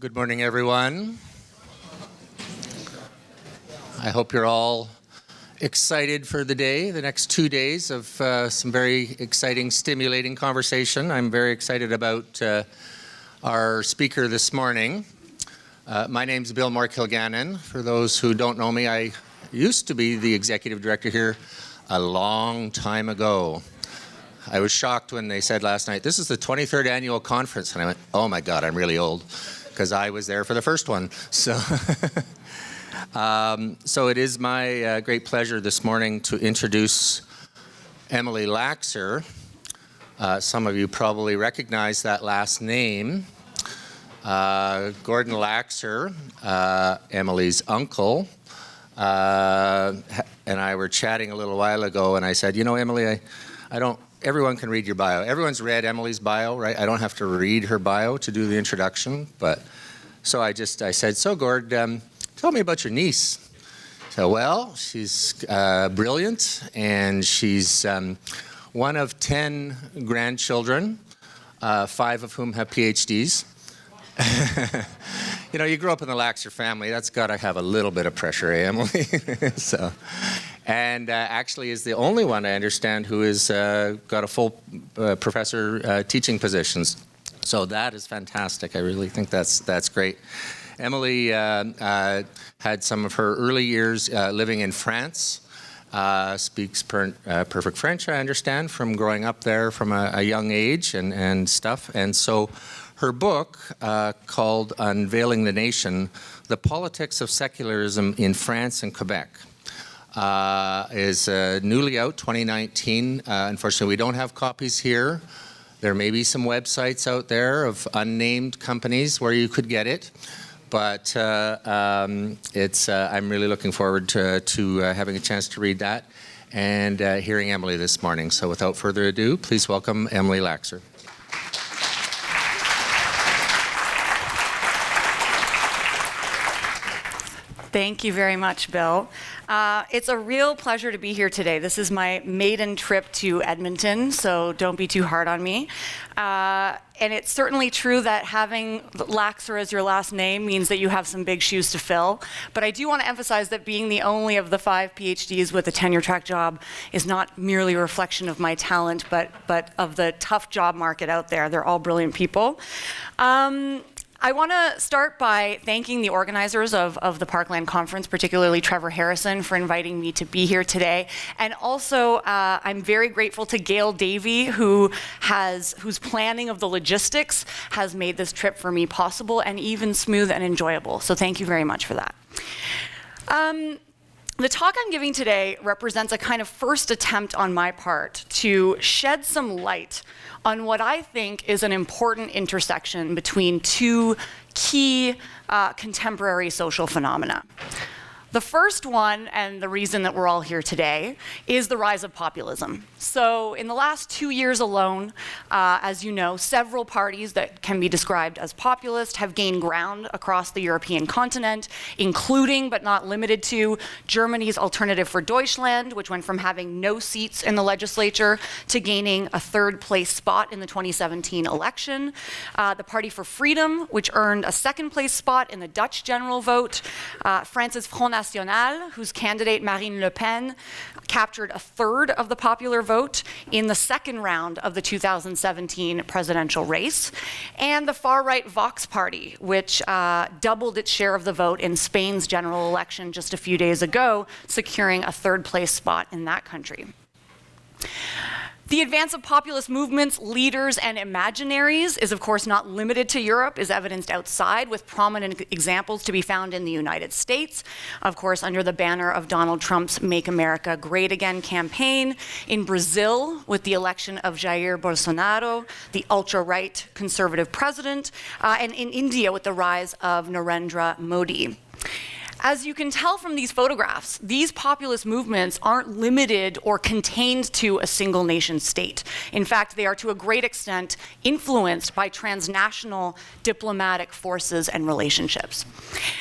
Good morning, everyone. I hope you're all excited for the day, the next 2 days of some very exciting, stimulating conversation. I'm very excited about our speaker this morning. My name's Bill Kilgannon. For those who don't know me, I used to be the executive director here a long time ago. I was shocked when they said last night, this is the 23rd annual conference. And I went, oh my God, I'm really old, because I was there for the first one. So, so it is my great pleasure this morning to introduce Emily Laxer. Some of you probably recognize that last name. Gordon Laxer, Emily's uncle, and I were chatting a little while ago, and I said, you know, Emily, I don't, everyone can read your bio. Everyone's read Emily's bio, right? I don't have to read her bio to do the introduction, but so I said, so Gord, tell me about your niece. So, well, she's brilliant, and she's one of 10 grandchildren, 5 of whom have PhDs. You know, you grow up in the Laxer family, that's got to have a little bit of pressure, eh, Emily? So, and actually is the only one, I understand, who has got a full professor teaching positions. So that is fantastic. I really think that's great. Emily had some of her early years living in France, speaks perfect French, I understand, from growing up there from a young age and stuff. And so her book, called Unveiling the Nation, The Politics of Secularism in France and Quebec, is newly out, 2019. Unfortunately, we don't have copies here. There may be some websites out there of unnamed companies where you could get it. But I'm really looking forward to having a chance to read that and hearing Emily this morning. So without further ado, please welcome Emily Laxer. Thank you very much, Bill. It's a real pleasure to be here today. This is my maiden trip to Edmonton, so don't be too hard on me. And it's certainly true that having Laxer as your last name means that you have some big shoes to fill. But I do want to emphasize that being the only of the 5 PhDs with a tenure-track job is not merely a reflection of my talent, but of the tough job market out there. They're all brilliant people. I want to start by thanking the organizers of the Parkland conference, particularly Trevor Harrison, for inviting me to be here today. And also, I'm very grateful to Gail Davey, whose planning of the logistics has made this trip for me possible and even smooth and enjoyable. So thank you very much for that. The talk I'm giving today represents a kind of first attempt on my part to shed some light on what I think is an important intersection between 2 key contemporary social phenomena. The first one, and the reason that we're all here today, is the rise of populism. So in the last 2 years alone, as you know, several parties that can be described as populist have gained ground across the European continent, including, but not limited to, Germany's Alternative for Deutschland, which went from having no seats in the legislature to gaining a 3rd place spot in the 2017 election. The Party for Freedom, which earned a 2nd place spot in the Dutch general vote. France's Front National, whose candidate Marine Le Pen captured a 3rd of the popular vote in the 2nd round of the 2017 presidential race, and the far-right Vox Party, which doubled its share of the vote in Spain's general election just a few days ago, securing a 3rd place spot in that country. The advance of populist movements, leaders, and imaginaries is, of course, not limited to Europe, is evidenced outside, with prominent examples to be found in the United States, of course, under the banner of Donald Trump's Make America Great Again campaign, in Brazil, with the election of Jair Bolsonaro, the ultra-right conservative president, and in India, with the rise of Narendra Modi. As you can tell from these photographs, these populist movements aren't limited or contained to a single nation state. In fact, they are to a great extent influenced by transnational diplomatic forces and relationships.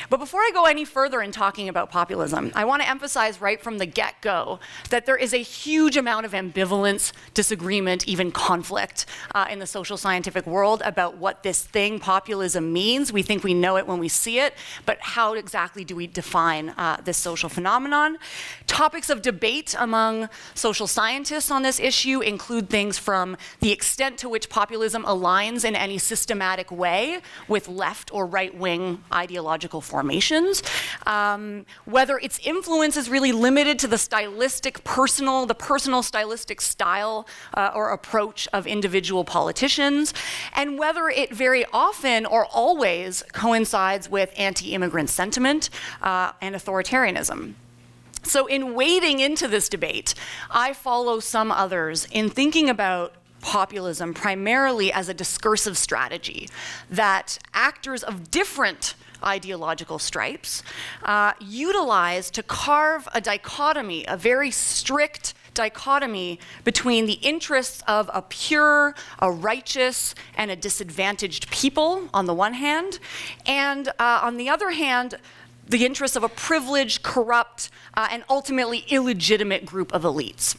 But before I go any further in talking about populism, I want to emphasize right from the get-go that there is a huge amount of ambivalence, disagreement, even conflict in the social scientific world about what this thing, populism, means. We think we know it when we see it, but how exactly do we define this social phenomenon? Topics of debate among social scientists on this issue include things from the extent to which populism aligns in any systematic way with left or right-wing ideological formations, whether its influence is really limited to the personal stylistic style or approach of individual politicians, and whether it very often or always coincides with anti-immigrant sentiment and authoritarianism. So in wading into this debate, I follow some others in thinking about populism primarily as a discursive strategy that actors of different ideological stripes utilize to carve a dichotomy, a very strict dichotomy between the interests of a pure, a righteous, and a disadvantaged people on the one hand, and on the other hand, the interests of a privileged, corrupt, and ultimately illegitimate group of elites.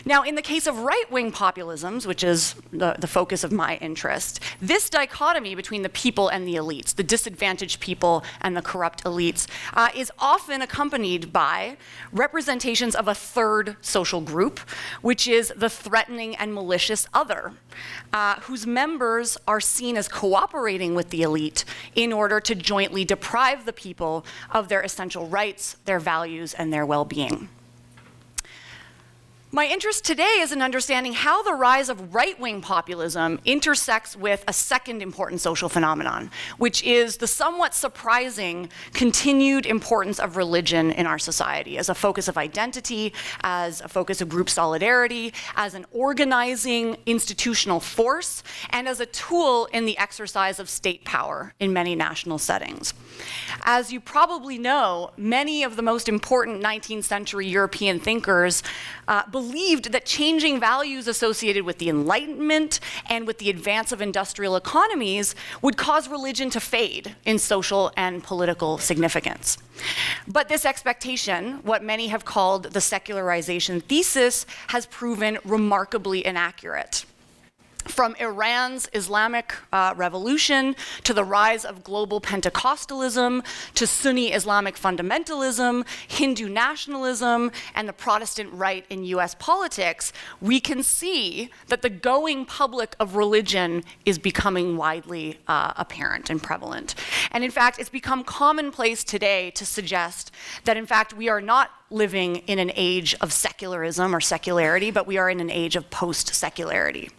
Now, in the case of right-wing populisms, which is the focus of my interest, this dichotomy between the people and the elites, the disadvantaged people and the corrupt elites, is often accompanied by representations of a third social group, which is the threatening and malicious other, whose members are seen as cooperating with the elite in order to jointly deprive the people of their essential rights, their values, and their well-being. My interest today is in understanding how the rise of right-wing populism intersects with a second important social phenomenon, which is the somewhat surprising continued importance of religion in our society as a focus of identity, as a focus of group solidarity, as an organizing institutional force, and as a tool in the exercise of state power in many national settings. As you probably know, many of the most important 19th century European thinkers believed that changing values associated with the Enlightenment and with the advance of industrial economies would cause religion to fade in social and political significance. But this expectation, what many have called the secularization thesis, has proven remarkably inaccurate. From Iran's Islamic revolution to the rise of global Pentecostalism to Sunni Islamic fundamentalism, Hindu nationalism, and the Protestant right in US politics, we can see that the going public of religion is becoming widely apparent and prevalent. And in fact, it's become commonplace today to suggest that in fact we are not living in an age of secularism or secularity, but we are in an age of post-secularity.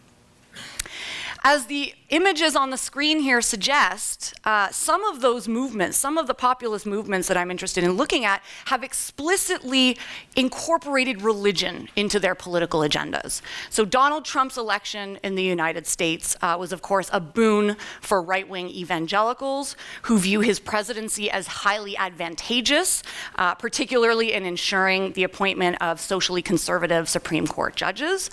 As the images on the screen here suggest, some of those movements, some of the populist movements that I'm interested in looking at have explicitly incorporated religion into their political agendas. So Donald Trump's election in the United States was, of course, a boon for right-wing evangelicals who view his presidency as highly advantageous, particularly in ensuring the appointment of socially conservative Supreme Court judges.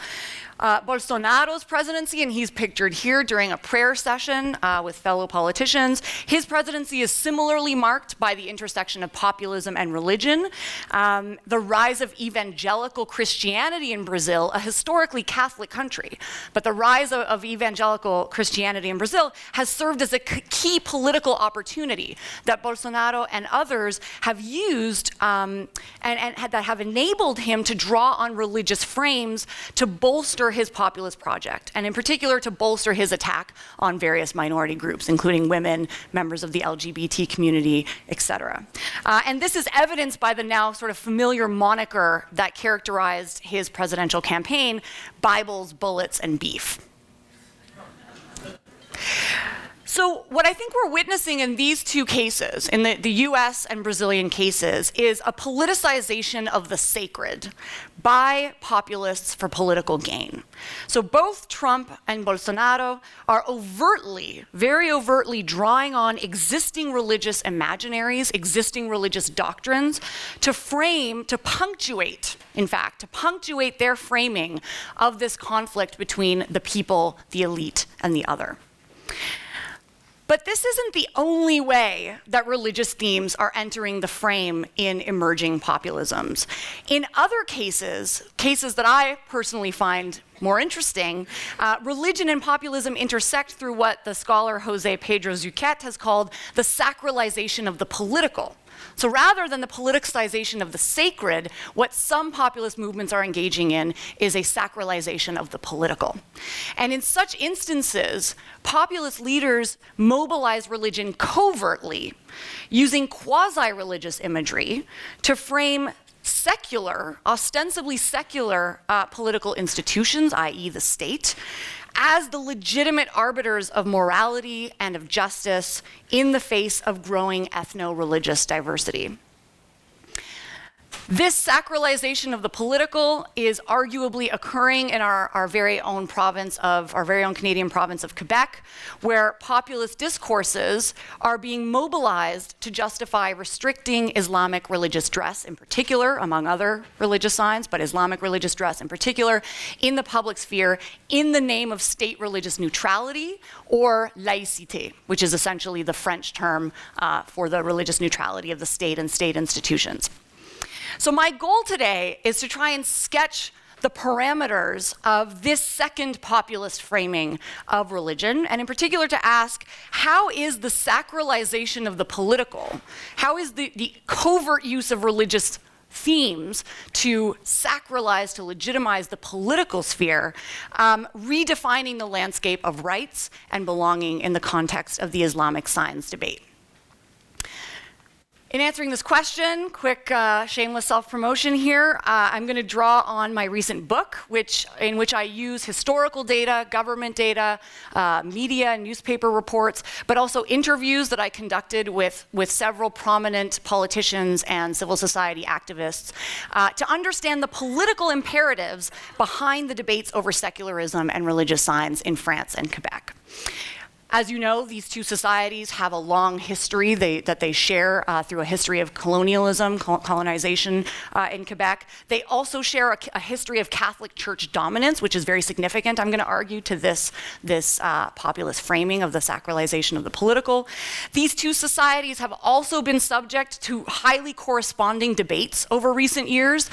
Bolsonaro's presidency, and he's pictured here during a prayer session with fellow politicians, his presidency is similarly marked by the intersection of populism and religion. The rise of evangelical Christianity in Brazil, a historically Catholic country, but the rise of evangelical Christianity in Brazil has served as a key political opportunity that Bolsonaro and others have used and that have enabled him to draw on religious frames to bolster his populist project, and in particular to bolster his attack on various minority groups, including women, members of the LGBT community, etc. And this is evidenced by the now sort of familiar moniker that characterized his presidential campaign: Bibles, bullets, and beef. So what I think we're witnessing in these two cases, in the US and Brazilian cases, is a politicization of the sacred by populists for political gain. So both Trump and Bolsonaro are overtly, very overtly drawing on existing religious imaginaries, existing religious doctrines to frame, to punctuate, in fact, to punctuate their framing of this conflict between the people, the elite, and the other. But this isn't the only way that religious themes are entering the frame in emerging populisms. In other cases that I personally find more interesting, religion and populism intersect through what the scholar Jose Pedro Zucchet has called the sacralization of the political. So rather than the politicization of the sacred, what some populist movements are engaging in is a sacralization of the political. And in such instances, populist leaders mobilize religion covertly, using quasi-religious imagery to frame secular, ostensibly secular political institutions, i.e. the state, as the legitimate arbiters of morality and of justice in the face of growing ethno-religious diversity. This sacralization of the political is arguably occurring in our very own Canadian province of Quebec, where populist discourses are being mobilized to justify restricting Islamic religious dress in particular, among other religious signs, but Islamic religious dress in particular, in the public sphere in the name of state religious neutrality or laïcité, which is essentially the French term for the religious neutrality of the state and state institutions. So my goal today is to try and sketch the parameters of this second populist framing of religion, and in particular to ask, how is the sacralization of the political, how is the covert use of religious themes to sacralize, to legitimize the political sphere, redefining the landscape of rights and belonging in the context of the Islamic science debate? In answering this question, quick shameless self-promotion here, I'm going to draw on my recent book, in which I use historical data, government data, media and newspaper reports, but also interviews that I conducted with several prominent politicians and civil society activists to understand the political imperatives behind the debates over secularism and religious signs in France and Quebec. As you know, these two societies have a long history that they share through a history of colonialism, colonization in Quebec. They also share a history of Catholic Church dominance, which is very significant, I'm going to argue, to this populist framing of the sacralization of the political. These two societies have also been subject to highly corresponding debates over recent years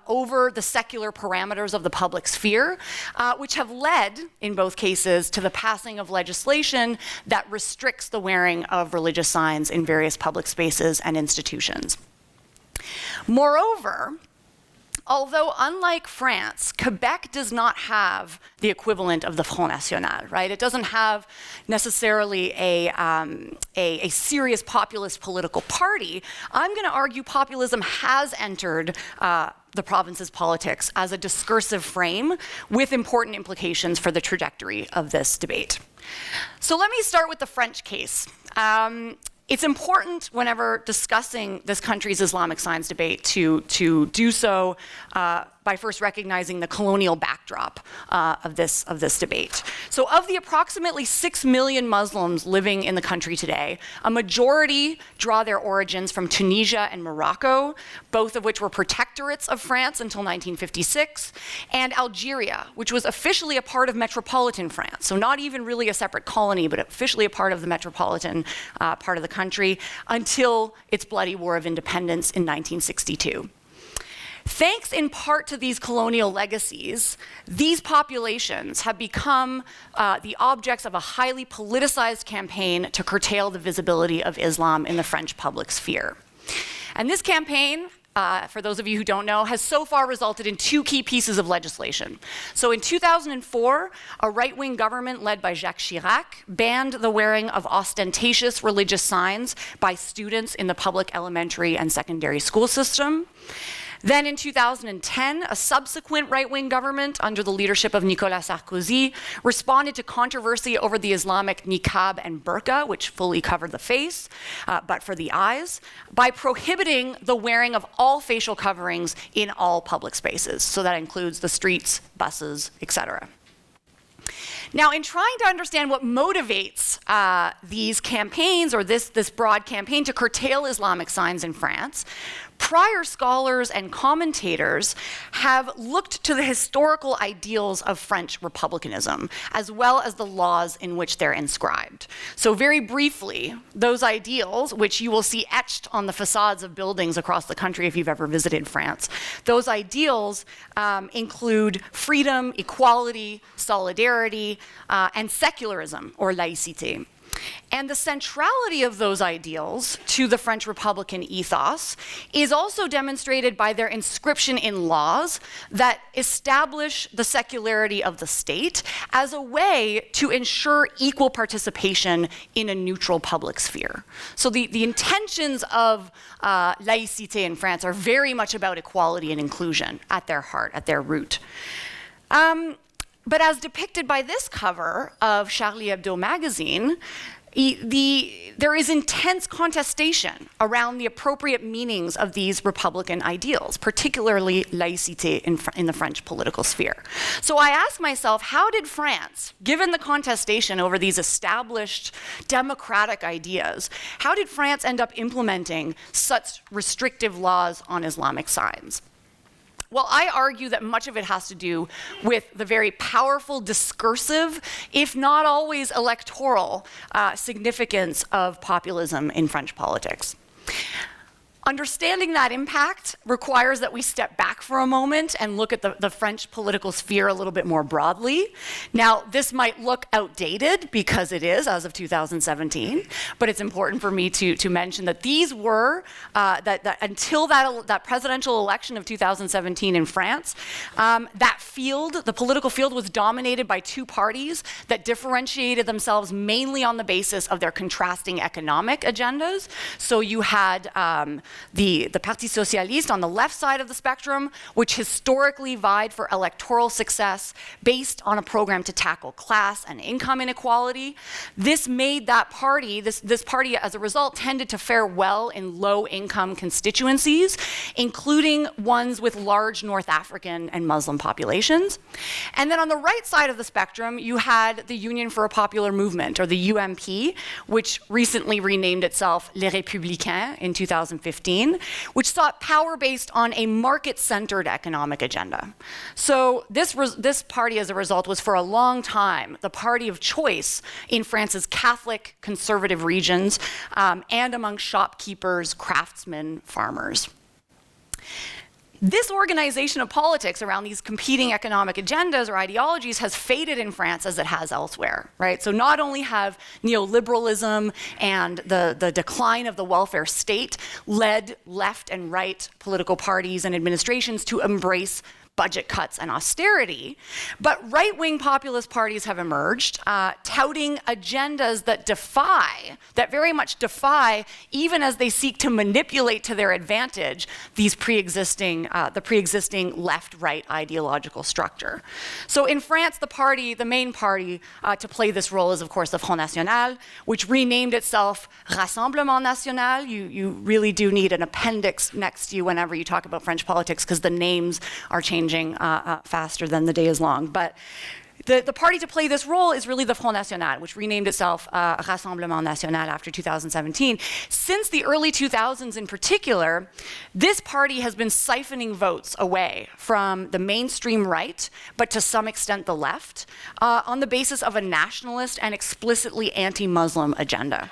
over the secular parameters of the public sphere, which have led, in both cases, to the passing of legislation that restricts the wearing of religious signs in various public spaces and institutions. Moreover, although unlike France, Quebec does not have the equivalent of the Front National, right? It doesn't have necessarily a serious populist political party. I'm going to argue populism has entered the province's politics as a discursive frame with important implications for the trajectory of this debate. So let me start with the French case. It's important whenever discussing this country's Islamic science debate to do so by first recognizing the colonial backdrop of this debate. So of the approximately 6 million Muslims living in the country today, a majority draw their origins from Tunisia and Morocco, both of which were protectorates of France until 1956, and Algeria, which was officially a part of metropolitan France, so not even really a separate colony, but officially a part of the metropolitan part of the country until its bloody War of Independence in 1962. Thanks in part to these colonial legacies, these populations have become the objects of a highly politicized campaign to curtail the visibility of Islam in the French public sphere. And this campaign, for those of you who don't know, has so far resulted in two key pieces of legislation. So in 2004, a right-wing government led by Jacques Chirac banned the wearing of ostentatious religious signs by students in the public elementary and secondary school system. Then in 2010, a subsequent right-wing government under the leadership of Nicolas Sarkozy responded to controversy over the Islamic niqab and burqa, which fully covered the face, but for the eyes, by prohibiting the wearing of all facial coverings in all public spaces. So that includes the streets, buses, etc. Now, in trying to understand what motivates these campaigns, or this broad campaign to curtail Islamic signs in France, prior scholars and commentators have looked to the historical ideals of French republicanism, as well as the laws in which they're inscribed. So very briefly, those ideals, which you will see etched on the facades of buildings across the country if you've ever visited France, those ideals include freedom, equality, solidarity, and secularism, or laïcité. And the centrality of those ideals to the French Republican ethos is also demonstrated by their inscription in laws that establish the secularity of the state as a way to ensure equal participation in a neutral public sphere. So the intentions of laïcité in France are very much about equality and inclusion at their heart, at their root. But as depicted by this cover of Charlie Hebdo magazine, there is intense contestation around the appropriate meanings of these Republican ideals, particularly laïcité in the French political sphere. So I asked myself, how did France, given the contestation over these established democratic ideas, how did France end up implementing such restrictive laws on Islamic signs? Well, I argue that much of it has to do with the very powerful discursive, if not always electoral, significance of populism in French politics. Understanding that impact requires that we step back for a moment and look at the French political sphere a little bit more broadly. Now, this might look outdated because it is as of 2017, but it's important for me to mention that these were, until that presidential election of 2017 in France, that field, the political field, was dominated by two parties that differentiated themselves mainly on the basis of their contrasting economic agendas. So you had the Parti Socialiste on the left side of the spectrum, which historically vied for electoral success based on a program to tackle class and income inequality. This made that party, this party as a result, tended to fare well in low-income constituencies, including ones with large North African and Muslim populations. And then on the right side of the spectrum, you had the Union for a Popular Movement, or the UMP, which recently renamed itself Les Républicains in 2015, which sought power based on a market-centered economic agenda. So this party, as a result, was for a long time the party of choice in France's Catholic conservative regions and among shopkeepers, craftsmen, farmers. This organization of politics around these competing economic agendas or ideologies has faded in France as it has elsewhere, right? So not only have neoliberalism and the decline of the welfare state led left and right political parties and administrations to embrace budget cuts and austerity, but right-wing populist parties have emerged, touting agendas that very much defy, even as they seek to manipulate to their advantage the pre-existing left-right ideological structure. So in France, the main party to play this role is, of course, the Front National, which renamed itself Rassemblement National. You really do need an appendix next to you whenever you talk about French politics, because the names are changing faster than the day is long. But the party to play this role is really the Front National, which renamed itself Rassemblement National after 2017. Since the early 2000s in particular, this party has been siphoning votes away from the mainstream right, but to some extent the left, on the basis of a nationalist and explicitly anti-Muslim agenda.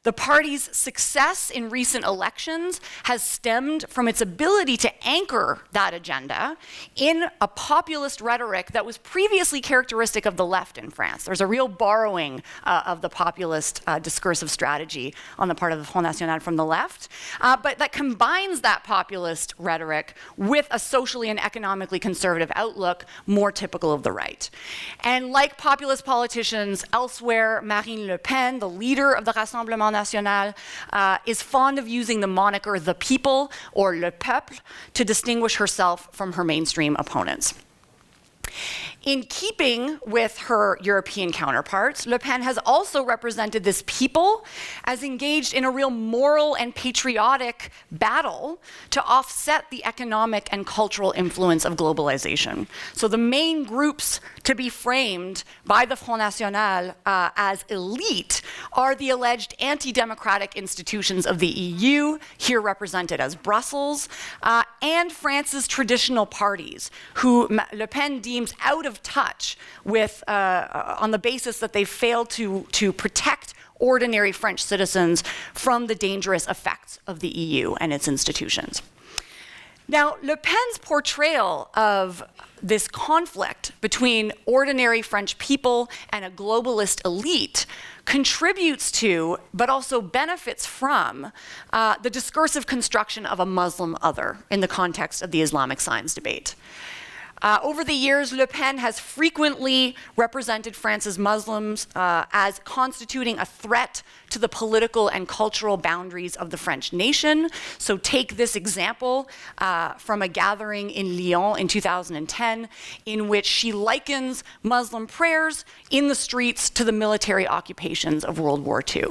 The party's success in recent elections has stemmed from its ability to anchor that agenda in a populist rhetoric that was previously characteristic of the left in France. There's a real borrowing of the populist discursive strategy on the part of the Front National from the left, but that combines that populist rhetoric with a socially and economically conservative outlook more typical of the right. And like populist politicians elsewhere, Marine Le Pen, the leader of the Rassemblement Front National, is fond of using the moniker the people, or le peuple, to distinguish herself from her mainstream opponents. In keeping with her European counterparts, Le Pen has also represented this people as engaged in a real moral and patriotic battle to offset the economic and cultural influence of globalization. So the main groups to be framed by the Front National as elite are the alleged anti-democratic institutions of the EU, here represented as Brussels, and France's traditional parties, who Le Pen deems out of touch with, on the basis that they failed to protect ordinary French citizens from the dangerous effects of the EU and its institutions. Now, Le Pen's portrayal of this conflict between ordinary French people and a globalist elite contributes to, but also benefits from, the discursive construction of a Muslim other in the context of the Islamic science debate. Over the years, Le Pen has frequently represented France's Muslims as constituting a threat to the political and cultural boundaries of the French nation. So take this example from a gathering in Lyon in 2010, in which she likens Muslim prayers in the streets to the military occupations of World War II.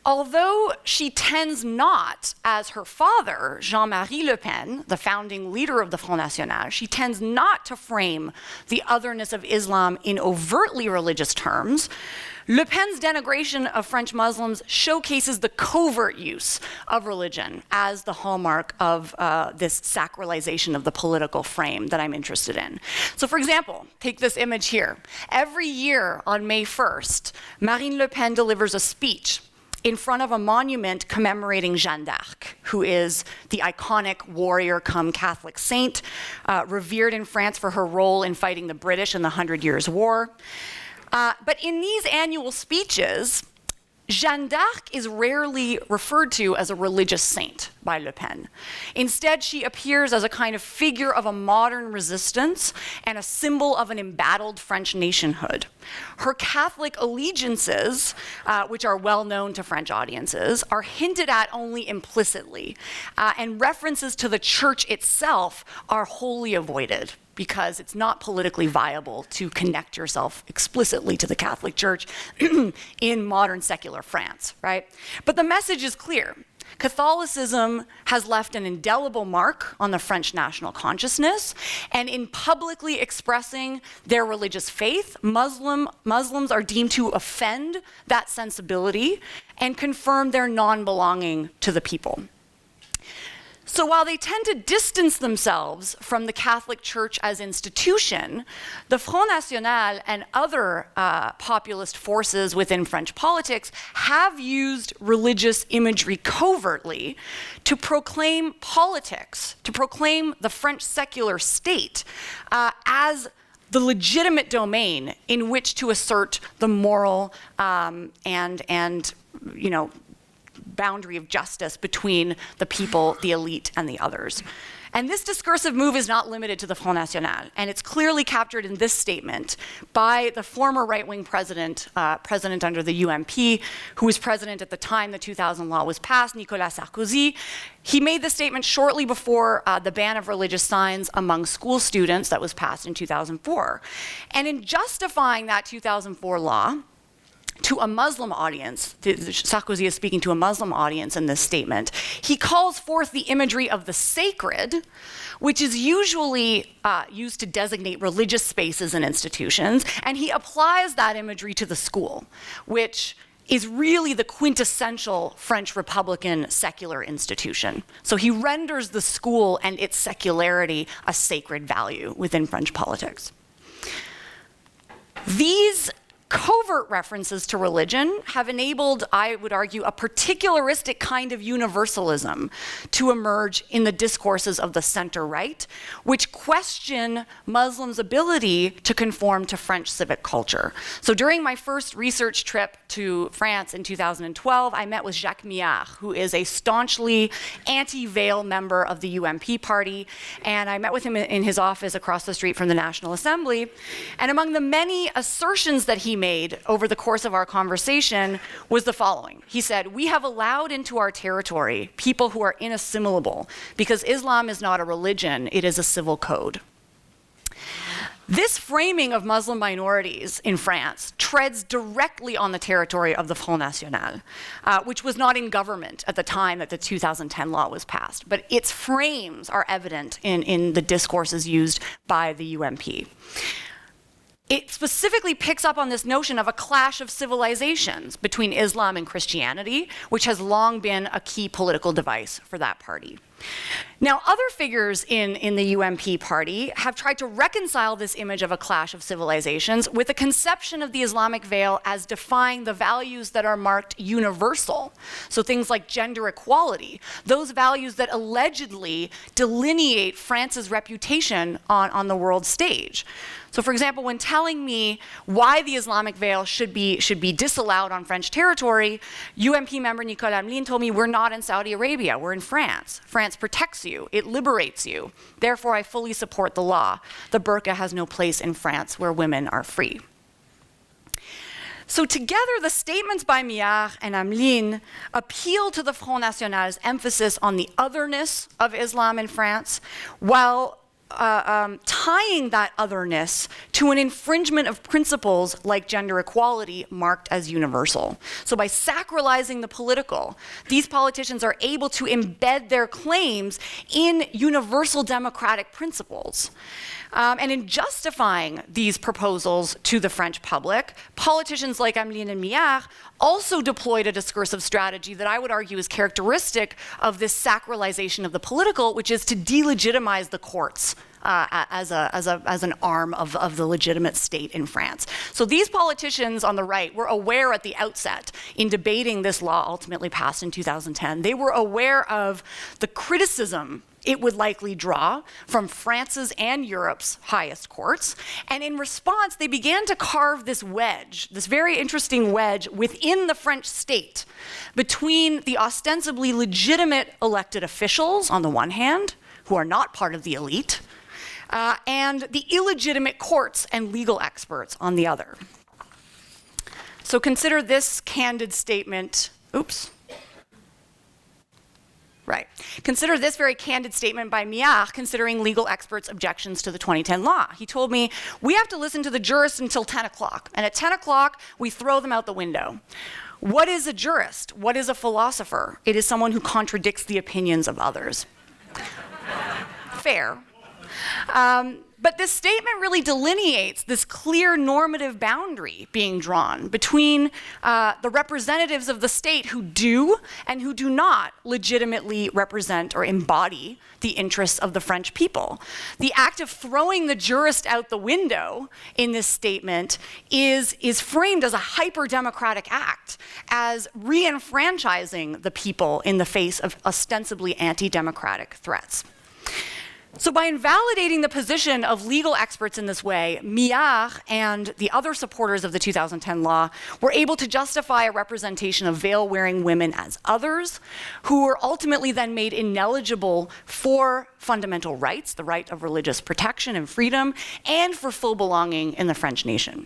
Although she tends not, as her father, Jean-Marie Le Pen, the founding leader of the Front National, she tends not to frame the otherness of Islam in overtly religious terms, Le Pen's denigration of French Muslims showcases the covert use of religion as the hallmark of this sacralization of the political frame that I'm interested in. So for example, take this image here. Every year on May 1st, Marine Le Pen delivers a speech in front of a monument commemorating Jeanne d'Arc, who is the iconic warrior come Catholic saint, revered in France for her role in fighting the British in the 100 Years' War. But in these annual speeches, Jeanne d'Arc is rarely referred to as a religious saint by Le Pen. Instead, she appears as a kind of figure of a modern resistance and a symbol of an embattled French nationhood. Her Catholic allegiances, which are well known to French audiences, are hinted at only implicitly, and references to the church itself are wholly avoided, because it's not politically viable to connect yourself explicitly to the Catholic Church in modern secular France, right? But the message is clear. Catholicism has left an indelible mark on the French national consciousness, and in publicly expressing their religious faith, Muslims are deemed to offend that sensibility and confirm their non-belonging to the people. So while they tend to distance themselves from the Catholic Church as institution, the Front National and other populist forces within French politics have used religious imagery covertly to proclaim politics, to proclaim the French secular state as the legitimate domain in which to assert the moral and boundary of justice between the people, the elite, and the others. And this discursive move is not limited to the Front National, and it's clearly captured in this statement by the former right-wing president under the UMP, who was president at the time the 2000 law was passed, Nicolas Sarkozy. He made the statement shortly before the ban of religious signs among school students that was passed in 2004. And in justifying that 2004 law, to a Muslim audience, Sarkozy is speaking to a Muslim audience in this statement, he calls forth the imagery of the sacred, which is usually used to designate religious spaces and institutions, and he applies that imagery to the school, which is really the quintessential French Republican secular institution. So he renders the school and its secularity a sacred value within French politics. These covert references to religion have enabled, I would argue, a particularistic kind of universalism to emerge in the discourses of the center-right, which question Muslims' ability to conform to French civic culture. So during my first research trip to France in 2012, I met with Jacques Mia, who is a staunchly anti-veil member of the UMP party, and I met with him in his office across the street from the National Assembly. And among the many assertions that he made over the course of our conversation was the following. He said, "We have allowed into our territory people who are inassimilable because Islam is not a religion, it is a civil code." This framing of Muslim minorities in France treads directly on the territory of the Front National, which was not in government at the time that the 2010 law was passed, but its frames are evident in the discourses used by the UMP. It specifically picks up on this notion of a clash of civilizations between Islam and Christianity, which has long been a key political device for that party. Now, other figures in the UMP party have tried to reconcile this image of a clash of civilizations with a conception of the Islamic veil as defying the values that are marked universal. So things like gender equality, those values that allegedly delineate France's reputation on the world stage. So for example, when telling me why the Islamic veil should be disallowed on French territory, UMP member Nicolas Sarkozy told me, "We're not in Saudi Arabia, we're in France. France protects you, it liberates you. Therefore, I fully support the law. The burqa has no place in France where women are free." So together, the statements by Mia and Ameline appeal to the Front National's emphasis on the otherness of Islam in France, while tying that otherness to an infringement of principles like gender equality marked as universal. So by sacralizing the political, these politicians are able to embed their claims in universal democratic principles. And in justifying these proposals to the French public, politicians like Ameline and Mia also deployed a discursive strategy that I would argue is characteristic of this sacralization of the political, which is to delegitimize the courts as an arm of the legitimate state in France. So these politicians on the right were aware at the outset, in debating this law ultimately passed in 2010, they were aware of the criticism it would likely draw from France's and Europe's highest courts. And in response, they began to carve this wedge, this very interesting wedge within the French state between the ostensibly legitimate elected officials on the one hand, who are not part of the elite, and the illegitimate courts and legal experts on the other. So consider this candid statement, Consider this very candid statement by Mia considering legal experts' objections to the 2010 law. He told me, "We have to listen to the jurists until 10 o'clock, and at 10 o'clock, we throw them out the window. What is a jurist? What is a philosopher? It is someone who contradicts the opinions of others." Fair. But this statement really delineates this clear normative boundary being drawn between the representatives of the state who do and who do not legitimately represent or embody the interests of the French people. The act of throwing the jurist out the window in this statement is framed as a hyper-democratic act, as re-enfranchising the people in the face of ostensibly anti-democratic threats. So by invalidating the position of legal experts in this way, Mia and the other supporters of the 2010 law were able to justify a representation of veil-wearing women as others, who were ultimately then made ineligible for fundamental rights, the right of religious protection and freedom, and for full belonging in the French nation.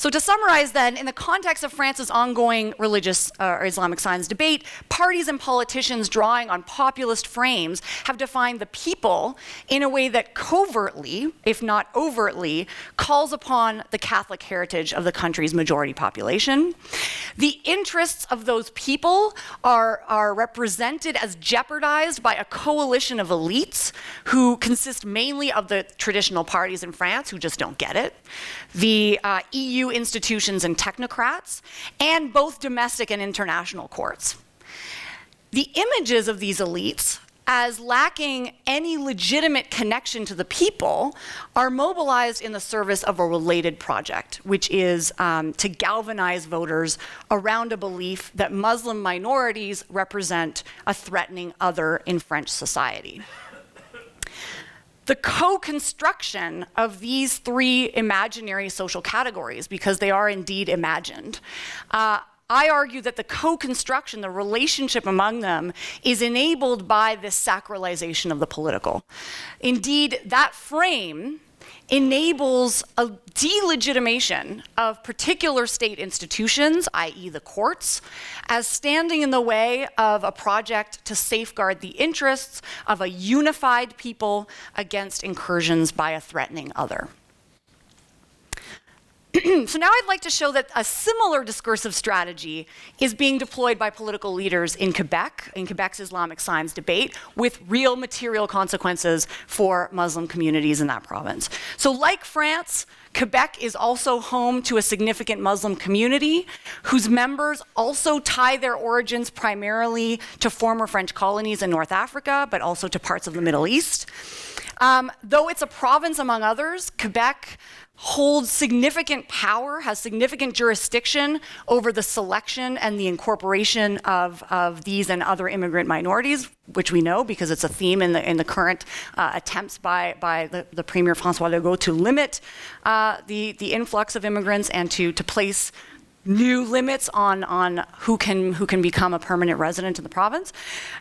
So to summarize then, in the context of France's ongoing religious or Islamic science debate, parties and politicians drawing on populist frames have defined the people in a way that covertly, if not overtly, calls upon the Catholic heritage of the country's majority population. The interests of those people are represented as jeopardized by a coalition of elites who consist mainly of the traditional parties in France who just don't get it, the EU institutions and technocrats, and both domestic and international courts. The images of these elites as lacking any legitimate connection to the people are mobilized in the service of a related project, which is to galvanize voters around a belief that Muslim minorities represent a threatening other in French society. The co-construction of these three imaginary social categories, because they are indeed imagined, I argue that the co-construction, the relationship among them, is enabled by this sacralization of the political. Indeed, that frame enables a delegitimation of particular state institutions, i.e. the courts, as standing in the way of a project to safeguard the interests of a unified people against incursions by a threatening other. So now I'd like to show that a similar discursive strategy is being deployed by political leaders in Quebec, in Quebec's Islamic signs debate, with real material consequences for Muslim communities in that province. So like France, Quebec is also home to a significant Muslim community whose members also tie their origins primarily to former French colonies in North Africa, but also to parts of the Middle East. Though it's a province among others, Quebec holds significant power, has significant jurisdiction over the selection and the incorporation of these and other immigrant minorities, which we know because it's a theme in the current attempts by the Premier François Legault to limit the influx of immigrants and to place new limits on who can become a permanent resident in the province.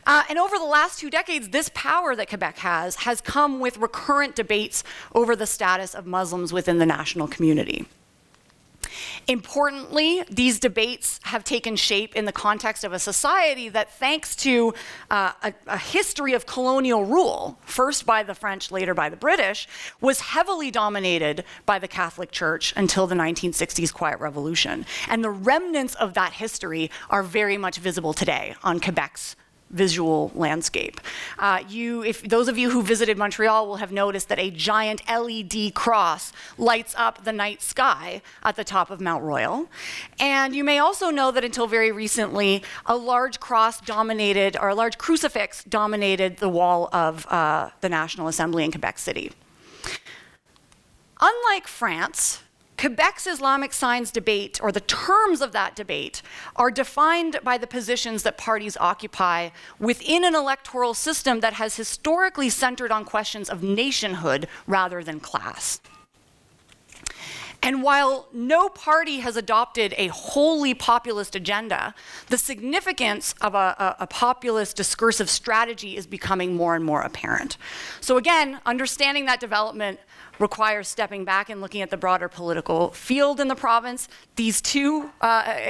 And over the last 2 decades, this power that Quebec has come with recurrent debates over the status of Muslims within the national community. Importantly, these debates have taken shape in the context of a society that, thanks to a history of colonial rule, first by the French, later by the British, was heavily dominated by the Catholic Church until the 1960s Quiet Revolution. And the remnants of that history are very much visible today on Quebec's visual landscape. If those of you who visited Montreal will have noticed that a giant LED cross lights up the night sky at the top of Mount Royal. And you may also know that until very recently, a large cross dominated, or a large crucifix dominated the wall of the National Assembly in Quebec City. Unlike France, Quebec's Islamic signs debate, or the terms of that debate, are defined by the positions that parties occupy within an electoral system that has historically centered on questions of nationhood rather than class. And while no party has adopted a wholly populist agenda, the significance of a populist discursive strategy is becoming more and more apparent. So again, understanding that development requires stepping back and looking at the broader political field in the province. These two,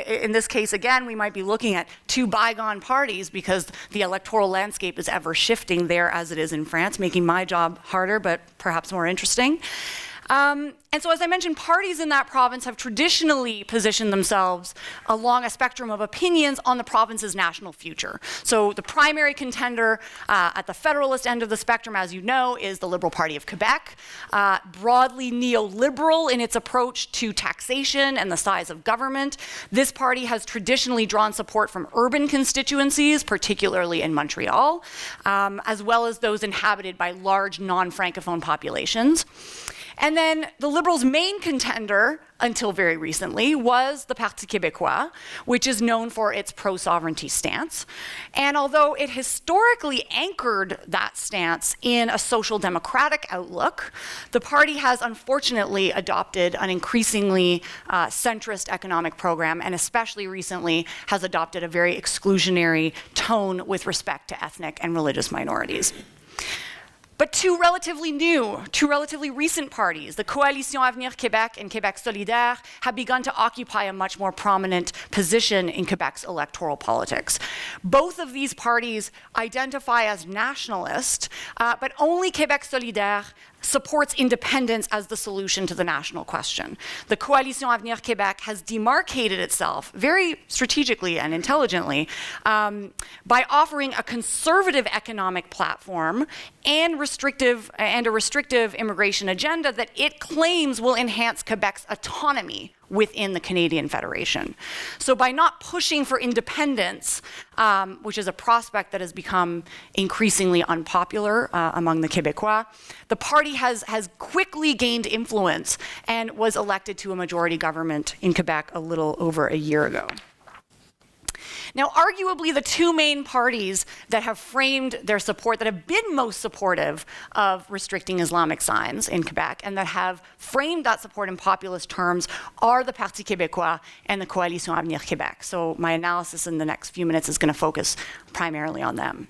in this case again, we might be looking at two bygone parties because the electoral landscape is ever shifting there as it is in France, making my job harder but perhaps more interesting. And so, as I mentioned, parties in that province have traditionally positioned themselves along a spectrum of opinions on the province's national future. So the primary contender at the federalist end of the spectrum, as you know, is the Liberal Party of Quebec, broadly neoliberal in its approach to taxation and the size of government. This party has traditionally drawn support from urban constituencies, particularly in Montreal, as well as those inhabited by large non-Francophone populations. And then the Liberals' main contender, until very recently, was the Parti Québécois, which is known for its pro-sovereignty stance. And although it historically anchored that stance in a social democratic outlook, the party has unfortunately adopted an increasingly centrist economic program, and especially recently has adopted a very exclusionary tone with respect to ethnic and religious minorities. But two relatively recent parties, the Coalition Avenir Québec and Québec Solidaire, have begun to occupy a much more prominent position in Quebec's electoral politics. Both of these parties identify as nationalist, but only Québec Solidaire supports independence as the solution to the national question. The Coalition Avenir Québec has demarcated itself very strategically and intelligently by offering a conservative economic platform and a restrictive immigration agenda that it claims will enhance Quebec's autonomy within the Canadian Federation. So by not pushing for independence, which is a prospect that has become increasingly unpopular among the Québécois, the party has quickly gained influence and was elected to a majority government in Quebec a little over a year ago. Now, arguably, the two main parties that have framed their support, that have been most supportive of restricting Islamic signs in Quebec, and that have framed that support in populist terms, are the Parti Québécois and the Coalition Avenir Québec. So my analysis in the next few minutes is going to focus primarily on them.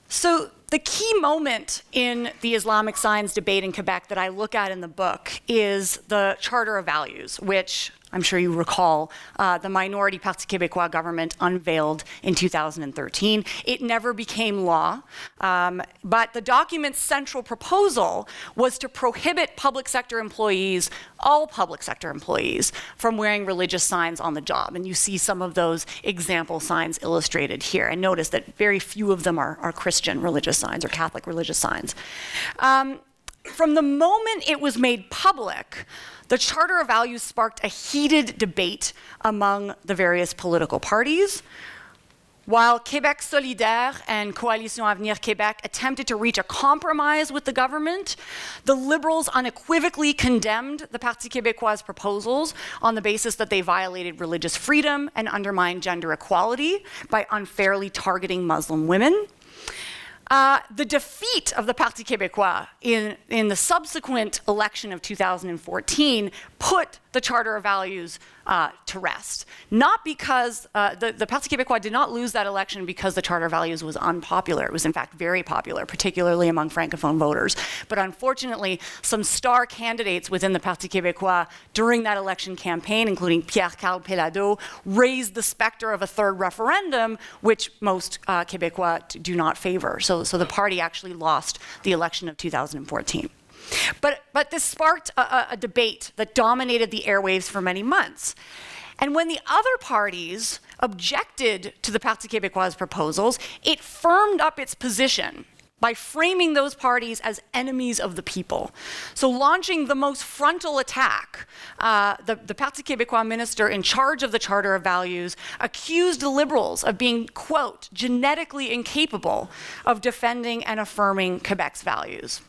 So The key moment in the Islamic signs debate in Quebec that I look at in the book is the Charter of Values, which I'm sure you recall the minority Parti Québécois government unveiled in 2013. It never became law, but the document's central proposal was to prohibit public sector employees, all public sector employees, from wearing religious signs on the job. And you see some of those example signs illustrated here. And notice that very few of them are Christian religious signs or Catholic religious signs. From the moment it was made public, the Charter of Values sparked a heated debate among the various political parties. While Québec Solidaire and Coalition Avenir Québec attempted to reach a compromise with the government, the Liberals unequivocally condemned the Parti Québécois' proposals on the basis that they violated religious freedom and undermined gender equality by unfairly targeting Muslim women. The defeat of the Parti Québécois in the subsequent election of 2014 put the Charter of Values to rest. Not because the Parti Québécois did not lose that election because the Charter of Values was unpopular. It was in fact very popular, particularly among Francophone voters. But unfortunately, some star candidates within the Parti Québécois during that election campaign, including Pierre-Carl Péladeau, raised the specter of a third referendum, which most Québécois do not favor. So the party actually lost the election of 2014. But this sparked a debate that dominated the airwaves for many months. And when the other parties objected to the Parti Québécois' proposals, it firmed up its position by framing those parties as enemies of the people. So launching the most frontal attack, the Parti Québécois minister in charge of the Charter of Values accused the Liberals of being, quote, genetically incapable of defending and affirming Quebec's values.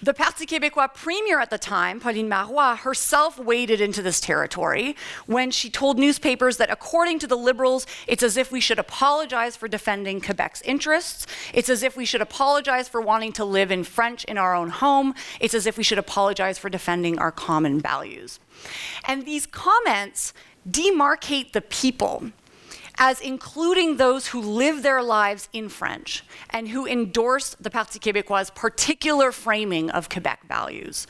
The Parti Québécois premier at the time, Pauline Marois, herself waded into this territory when she told newspapers that according to the Liberals, it's as if we should apologize for defending Quebec's interests. It's as if we should apologize for wanting to live in French in our own home. It's as if we should apologize for defending our common values. And these comments demarcate the people as including those who live their lives in French and who endorse the Parti Québécois' particular framing of Quebec values.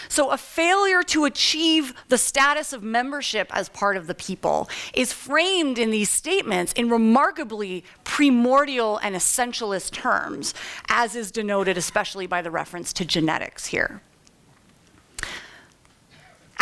So a failure to achieve the status of membership as part of the people is framed in these statements in remarkably primordial and essentialist terms, as is denoted especially by the reference to genetics here.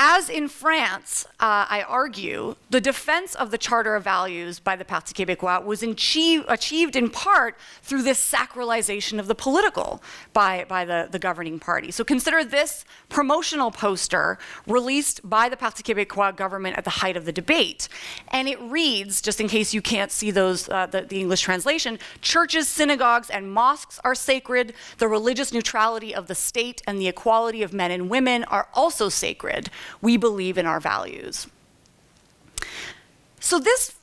As in France, I argue, the defense of the Charter of Values by the Parti Québécois was achieved in part through this sacralization of the political by the governing party. So consider this promotional poster released by the Parti Québécois government at the height of the debate. And it reads, just in case you can't see those, the English translation, churches, synagogues, and mosques are sacred. The religious neutrality of the state and the equality of men and women are also sacred. We believe in our values. So this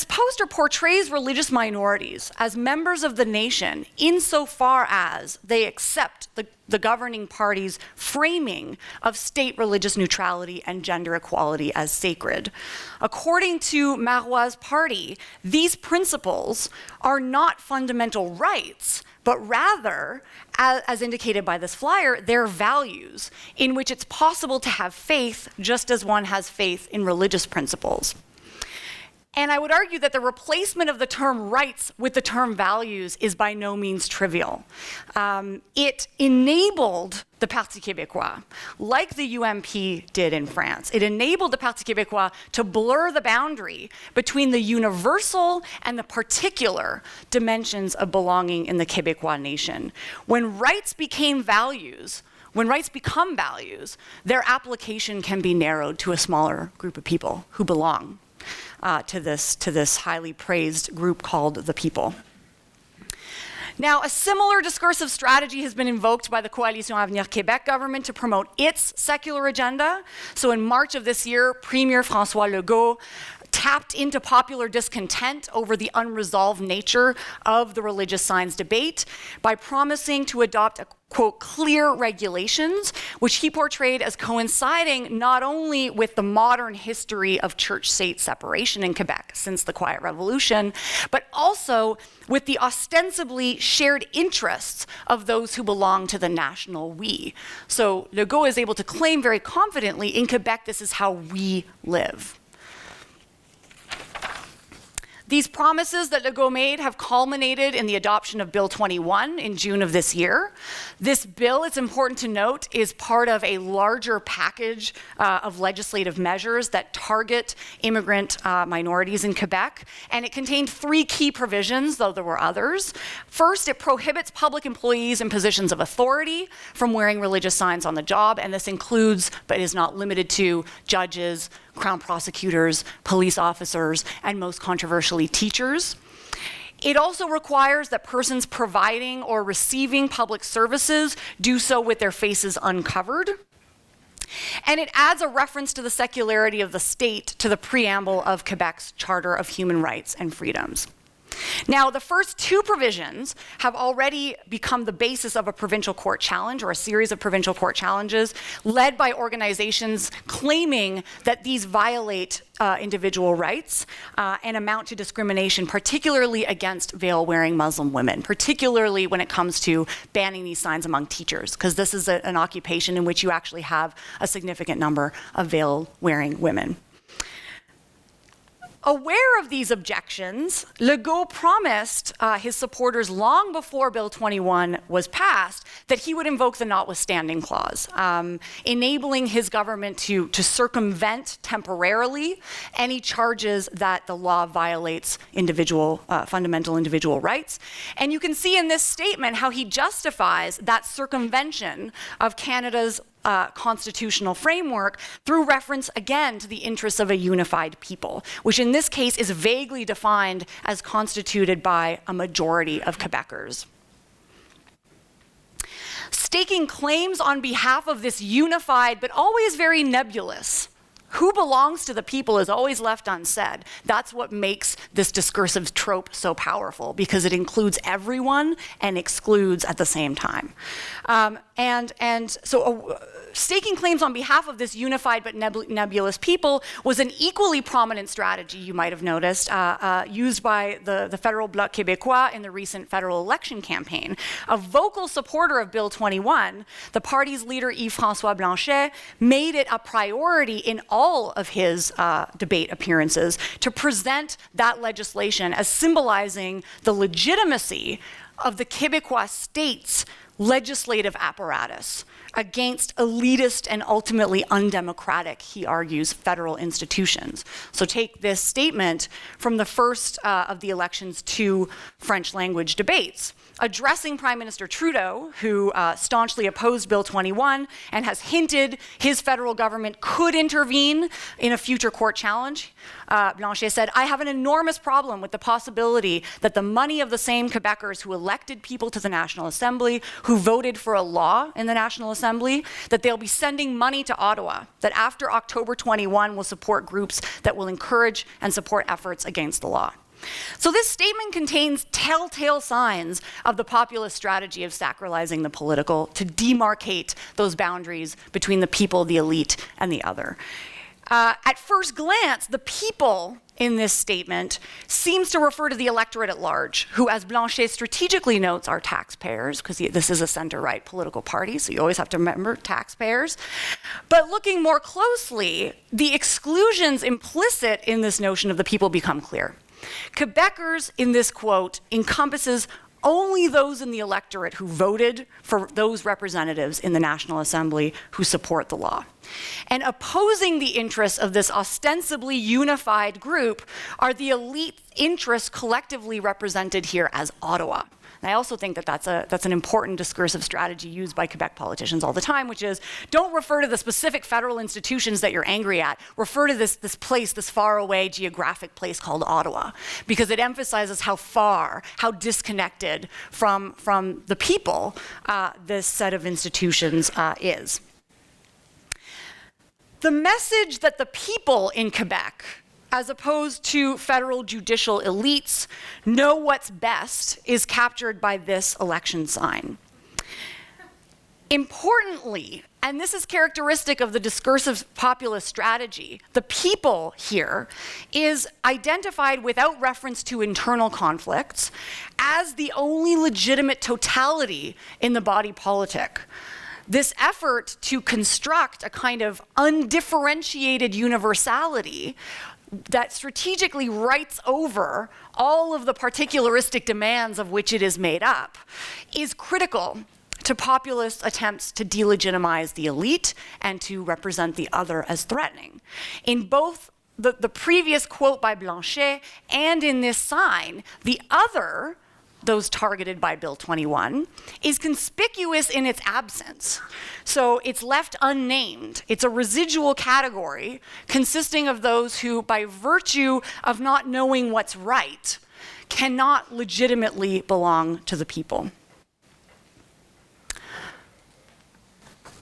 poster portrays religious minorities as members of the nation insofar as they accept the governing party's framing of state religious neutrality and gender equality as sacred. According to Marois' party, these principles are not fundamental rights, but rather, as indicated by this flyer, they're values in which it's possible to have faith just as one has faith in religious principles. And I would argue that the replacement of the term rights with the term values is by no means trivial. It enabled the Parti Québécois, like the UMP did in France. It enabled the Parti Québécois to blur the boundary between the universal and the particular dimensions of belonging in the Québécois nation. When rights became values, when rights become values, their application can be narrowed to a smaller group of people who belong to this highly praised group called the people. Now, a similar discursive strategy has been invoked by the Coalition Avenir Québec government to promote its secular agenda. So in March of this year, Premier François Legault tapped into popular discontent over the unresolved nature of the religious signs debate by promising to adopt a, quote, clear regulations, which he portrayed as coinciding not only with the modern history of church-state separation in Quebec since the Quiet Revolution, but also with the ostensibly shared interests of those who belong to the national we. So Legault is able to claim very confidently, in Quebec, this is how we live. These promises that Legault made have culminated in the adoption of Bill 21 in June of this year. This bill, it's important to note, is part of a larger package of legislative measures that target immigrant minorities in Quebec, and it contained 3 key provisions, though there were others. First, it prohibits public employees in positions of authority from wearing religious signs on the job, and this includes, but is not limited to, judges, Crown prosecutors, police officers, and most controversially, teachers. It also requires that persons providing or receiving public services do so with their faces uncovered. And it adds a reference to the secularity of the state to the preamble of Quebec's Charter of Human Rights and Freedoms. Now, the first 2 provisions have already become the basis of a provincial court challenge, or a series of provincial court challenges led by organizations claiming that these violate individual rights and amount to discrimination, particularly against veil-wearing Muslim women, particularly when it comes to banning these signs among teachers, because this is an occupation in which you actually have a significant number of veil-wearing women. Aware of these objections, Legault promised his supporters long before Bill 21 was passed that he would invoke the notwithstanding clause, enabling his government to circumvent temporarily any charges that the law violates fundamental individual rights. And you can see in this statement how he justifies that circumvention of Canada's constitutional framework through reference again to the interests of a unified people, which in this case is vaguely defined as constituted by a majority of Quebecers. Staking claims on behalf of this unified but always very nebulous who belongs to the people is always left unsaid. That's what makes this discursive trope so powerful, because it includes everyone and excludes at the same time. So staking claims on behalf of this unified but nebulous people was an equally prominent strategy, you might have noticed, used by the federal Bloc Québécois in the recent federal election campaign. A vocal supporter of Bill 21, the party's leader Yves-François Blanchet made it a priority in all of his debate appearances to present that legislation as symbolizing the legitimacy of the Québécois state's legislative apparatus against elitist and ultimately undemocratic, he argues, federal institutions. So take this statement from the first of the election's 2 French language debates. Addressing Prime Minister Trudeau, who staunchly opposed Bill 21 and has hinted his federal government could intervene in a future court challenge, Blanchet said, "I have an enormous problem with the possibility that the money of the same Quebecers who elected people to the National Assembly, who voted for a law in the National Assembly, that they'll be sending money to Ottawa, that after October 21 will support groups that will encourage and support efforts against the law." So this statement contains telltale signs of the populist strategy of sacralizing the political to demarcate those boundaries between the people, the elite, and the other. At first glance, the people in this statement seems to refer to the electorate at large, who, as Blanchet strategically notes, are taxpayers, because this is a center-right political party, so you always have to remember taxpayers. But looking more closely, the exclusions implicit in this notion of the people become clear. Quebecers, in this quote, encompasses only those in the electorate who voted for those representatives in the National Assembly who support the law. And opposing the interests of this ostensibly unified group are the elite interests collectively represented here as Ottawa. And I also think that that's an important discursive strategy used by Quebec politicians all the time, which is don't refer to the specific federal institutions that you're angry at. Refer to this place, this faraway geographic place called Ottawa, because it emphasizes how far, how disconnected from the people this set of institutions is. The message that the people in Quebec as opposed to federal judicial elites, know what's best is captured by this election sign. Importantly, and this is characteristic of the discursive populist strategy, the people here is identified without reference to internal conflicts as the only legitimate totality in the body politic. This effort to construct a kind of undifferentiated universality that strategically writes over all of the particularistic demands of which it is made up is critical to populist attempts to delegitimize the elite and to represent the other as threatening. In both the previous quote by Blanchet and in this sign, the other, those targeted by Bill 21, is conspicuous in its absence. So it's left unnamed. It's a residual category consisting of those who, by virtue of not knowing what's right, cannot legitimately belong to the people.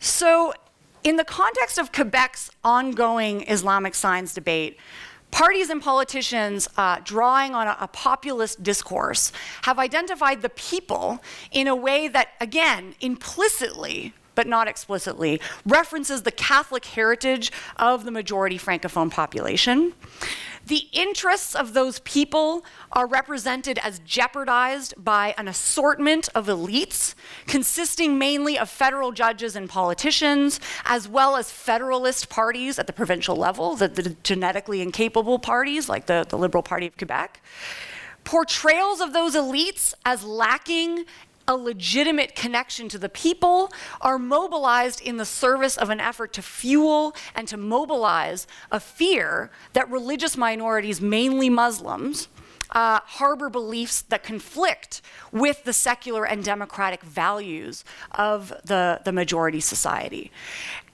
So in the context of Quebec's ongoing Islamic signs debate, parties and politicians drawing on a populist discourse have identified the people in a way that, again, implicitly, but not explicitly, references the Catholic heritage of the majority Francophone population. The interests of those people are represented as jeopardized by an assortment of elites consisting mainly of federal judges and politicians, as well as federalist parties at the provincial level, the genetically incapable parties like the Liberal Party of Quebec. Portrayals of those elites as lacking a legitimate connection to the people are mobilized in the service of an effort to fuel and to mobilize a fear that religious minorities, mainly Muslims, harbor beliefs that conflict with the secular and democratic values of the majority society.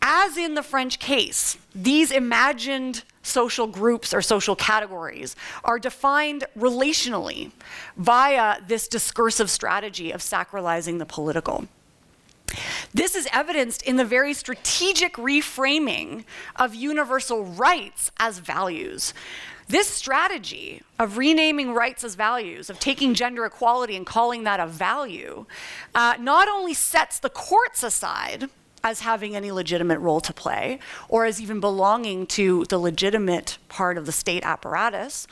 As in the French case, these imagined social groups or social categories are defined relationally via this discursive strategy of sacralizing the political. This is evidenced in the very strategic reframing of universal rights as values. This strategy of renaming rights as values, of taking gender equality and calling that a value, not only sets the courts aside as having any legitimate role to play, or as even belonging to the legitimate part of the state apparatus,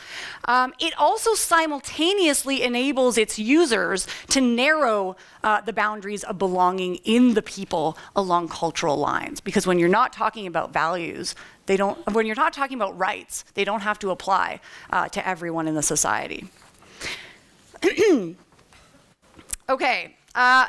it also simultaneously enables its users to narrow the boundaries of belonging in the people along cultural lines. Because when you're not talking about values, when you're not talking about rights, they don't have to apply to everyone in the society. Okay.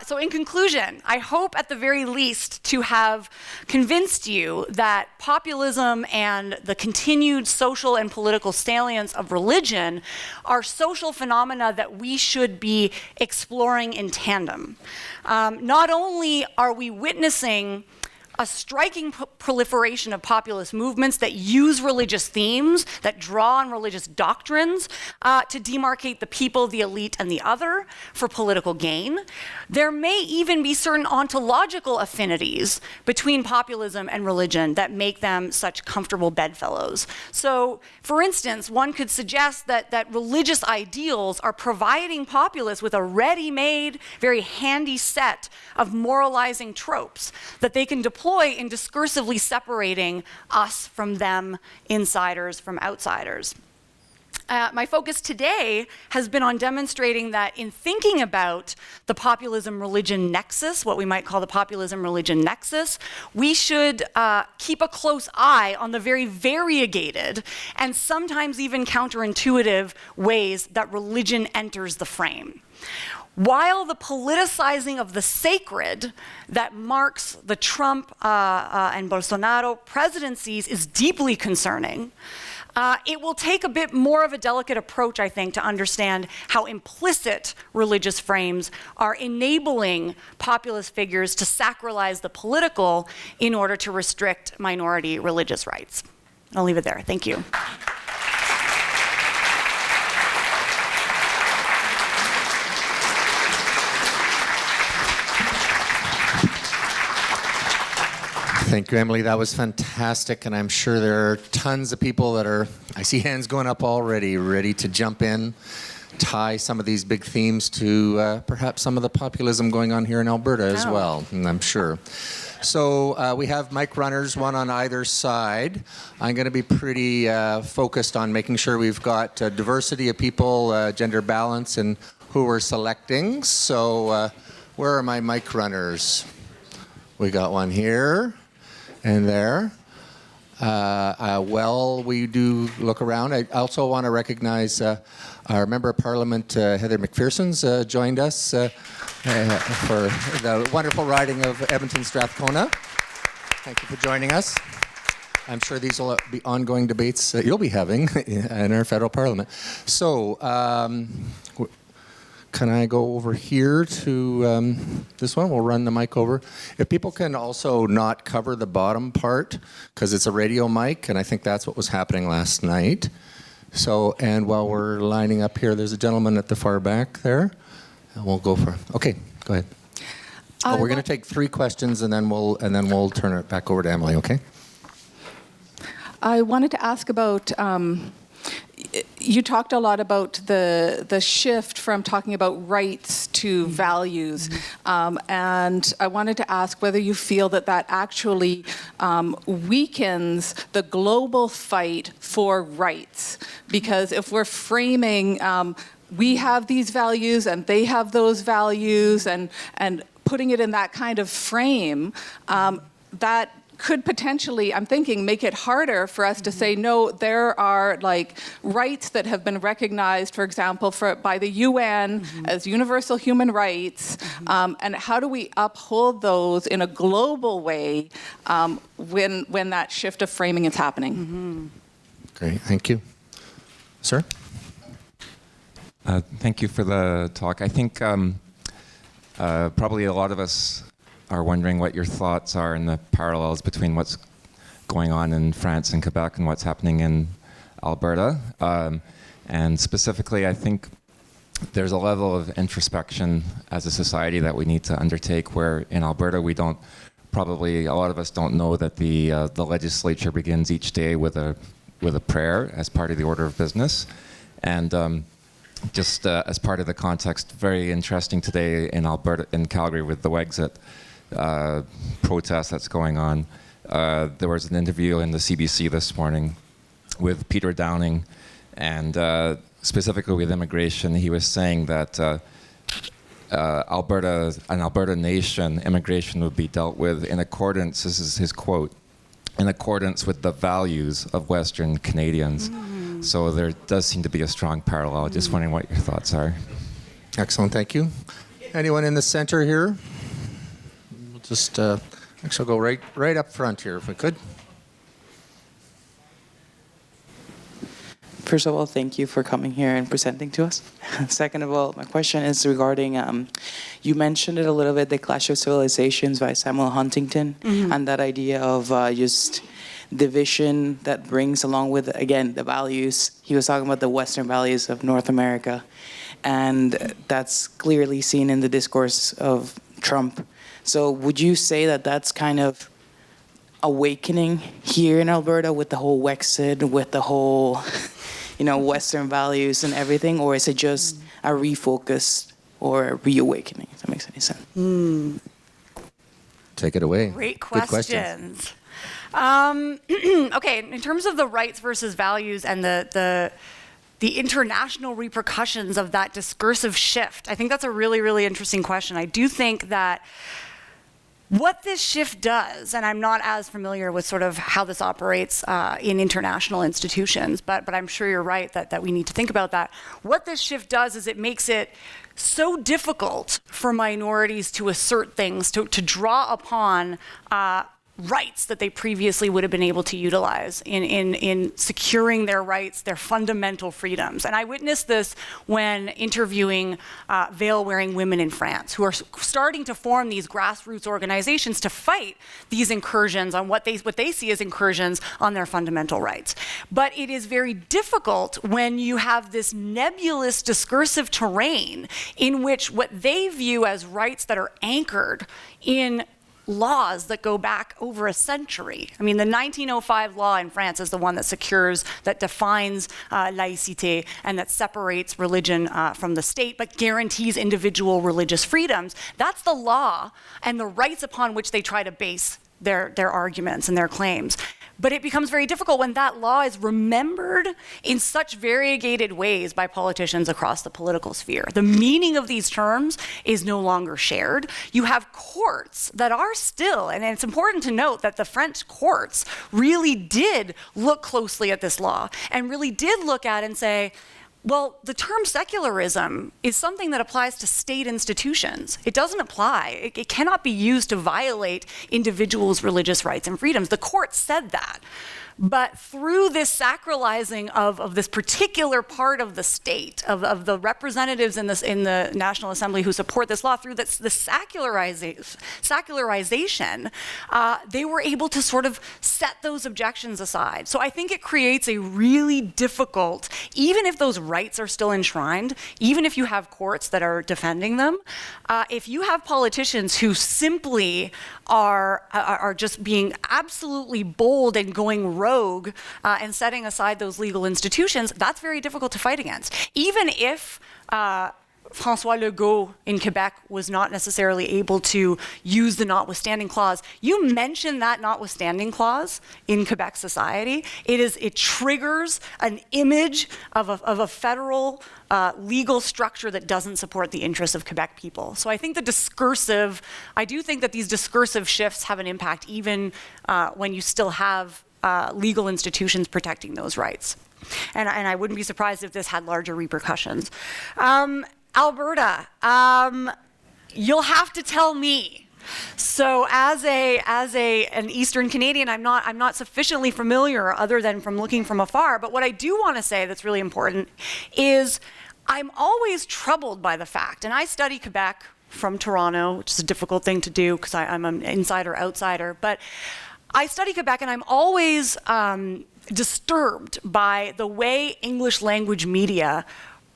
So in conclusion, I hope at the very least to have convinced you that populism and the continued social and political salience of religion are social phenomena that we should be exploring in tandem. Not only are we witnessing a striking proliferation of populist movements that use religious themes, that draw on religious doctrines to demarcate the people, the elite, and the other for political gain. There may even be certain ontological affinities between populism and religion that make them such comfortable bedfellows. So, for instance, one could suggest that religious ideals are providing populists with a ready-made, very handy set of moralizing tropes that they can deploy in discursively separating us from them, insiders from outsiders. My focus today has been on demonstrating that in thinking about the populism-religion nexus, what we might call the populism-religion nexus, we should keep a close eye on the very variegated and sometimes even counterintuitive ways that religion enters the frame. While the politicizing of the sacred that marks the Trump and Bolsonaro presidencies is deeply concerning, it will take a bit more of a delicate approach, I think, to understand how implicit religious frames are enabling populist figures to sacralize the political in order to restrict minority religious rights. I'll leave it there. Thank you. Thank you, Emily. That was fantastic, and I'm sure there are tons of people that are, I see hands going up already, ready to jump in, tie some of these big themes to perhaps some of the populism going on here in Alberta as well, and I'm sure. So we have mic runners, one on either side. I'm going to be pretty focused on making sure we've got diversity of people, gender balance, and who we're selecting. So where are my mic runners? We got one here and there. Well, we do look around. I also want to recognize our Member of Parliament, Heather McPherson's joined us for the wonderful riding of Edmonton Strathcona. Thank you for joining us. I'm sure these will be ongoing debates that you'll be having in our federal parliament. So, can I go over here to this one? We'll run the mic over. If people can also not cover the bottom part, because it's a radio mic, and I think that's what was happening last night. So, and while we're lining up here, there's a gentleman at the far back there. And we'll go for, okay, go ahead. We're going to take 3 questions, and then we'll turn it back over to Emily, okay? I wanted to ask about, you talked a lot about the shift from talking about rights to values, and I wanted to ask whether you feel that that actually weakens the global fight for rights, because if we're framing we have these values and they have those values, and putting it in that kind of frame, that could potentially, I'm thinking, make it harder for us to say, no, there are like rights that have been recognized, for example, by the UN as universal human rights, and how do we uphold those in a global way when that shift of framing is happening? Great, thank you. Sir? Thank you for the talk. I think probably a lot of us are wondering what your thoughts are in the parallels between what's going on in France and Quebec and what's happening in Alberta. And specifically, I think there's a level of introspection as a society that we need to undertake, where in Alberta we don't, probably a lot of us don't know that the legislature begins each day with a prayer as part of the order of business. And just as part of the context, very interesting today in Alberta, in Calgary, with the Wexit protest that's going on. There was an interview in the CBC this morning with Peter Downing, and specifically with immigration. He was saying that an Alberta nation, immigration would be dealt with in accordance, this is his quote, in accordance with the values of Western Canadians. So there does seem to be a strong parallel. Just wondering what your thoughts are. Excellent, thank you. Anyone in the center here? We'll just actually go right up front here, if we could. First of all, thank you for coming here and presenting to us. Second of all, my question is regarding, you mentioned it a little bit, The Clash of Civilizations by Samuel Huntington, and that idea of just division that brings along with, again, the values. He was talking about the Western values of North America, and that's clearly seen in the discourse of Trump. So would you say that that's kind of awakening here in Alberta with the whole Wexit, with the whole, Western values and everything, or is it just a refocus or a reawakening, if that makes any sense? Take it away. Great Good questions. Okay, in terms of the rights versus values and the international repercussions of that discursive shift, I think that's a really, really interesting question. I do think that what this shift does, and I'm not as familiar with sort of how this operates in international institutions, but I'm sure you're right that we need to think about that. What this shift does is it makes it so difficult for minorities to assert things, to draw upon rights that they previously would have been able to utilize in securing their rights, their fundamental freedoms. And I witnessed this when interviewing veil-wearing women in France, who are starting to form these grassroots organizations to fight these incursions on what they see as incursions on their fundamental rights. But it is very difficult when you have this nebulous discursive terrain in which what they view as rights that are anchored in laws that go back over a century. I mean, the 1905 law in France is the one that defines laïcité and that separates religion from the state, but guarantees individual religious freedoms. That's the law and the rights upon which they try to base their arguments and their claims. But it becomes very difficult when that law is remembered in such variegated ways by politicians across the political sphere. The meaning of these terms is no longer shared. You have courts that are still, and it's important to note that the French courts really did look closely at this law and really did look at it and say, well, the term secularism is something that applies to state institutions. It doesn't apply. It cannot be used to violate individuals' religious rights and freedoms. The court said that. But through this sacralizing of this particular part of the state, of the representatives in the National Assembly who support this law, through the secularization, they were able to sort of set those objections aside. So I think it creates a really difficult, even if those rights are still enshrined, even if you have courts that are defending them, if you have politicians who simply are just being absolutely bold and going rogue and setting aside those legal institutions, that's very difficult to fight against. Even if François Legault in Quebec was not necessarily able to use the notwithstanding clause. You mention that notwithstanding clause in Quebec society, it triggers an image of a federal legal structure that doesn't support the interests of Quebec people. So I think I do think that these discursive shifts have an impact even when you still have legal institutions protecting those rights. And I wouldn't be surprised if this had larger repercussions. Alberta, you'll have to tell me. So as an Eastern Canadian, I'm not sufficiently familiar other than from looking from afar. But what I do want to say that's really important is I'm always troubled by the fact, and I study Quebec from Toronto, which is a difficult thing to do because I'm an insider-outsider, but I study Quebec and I'm always disturbed by the way English language media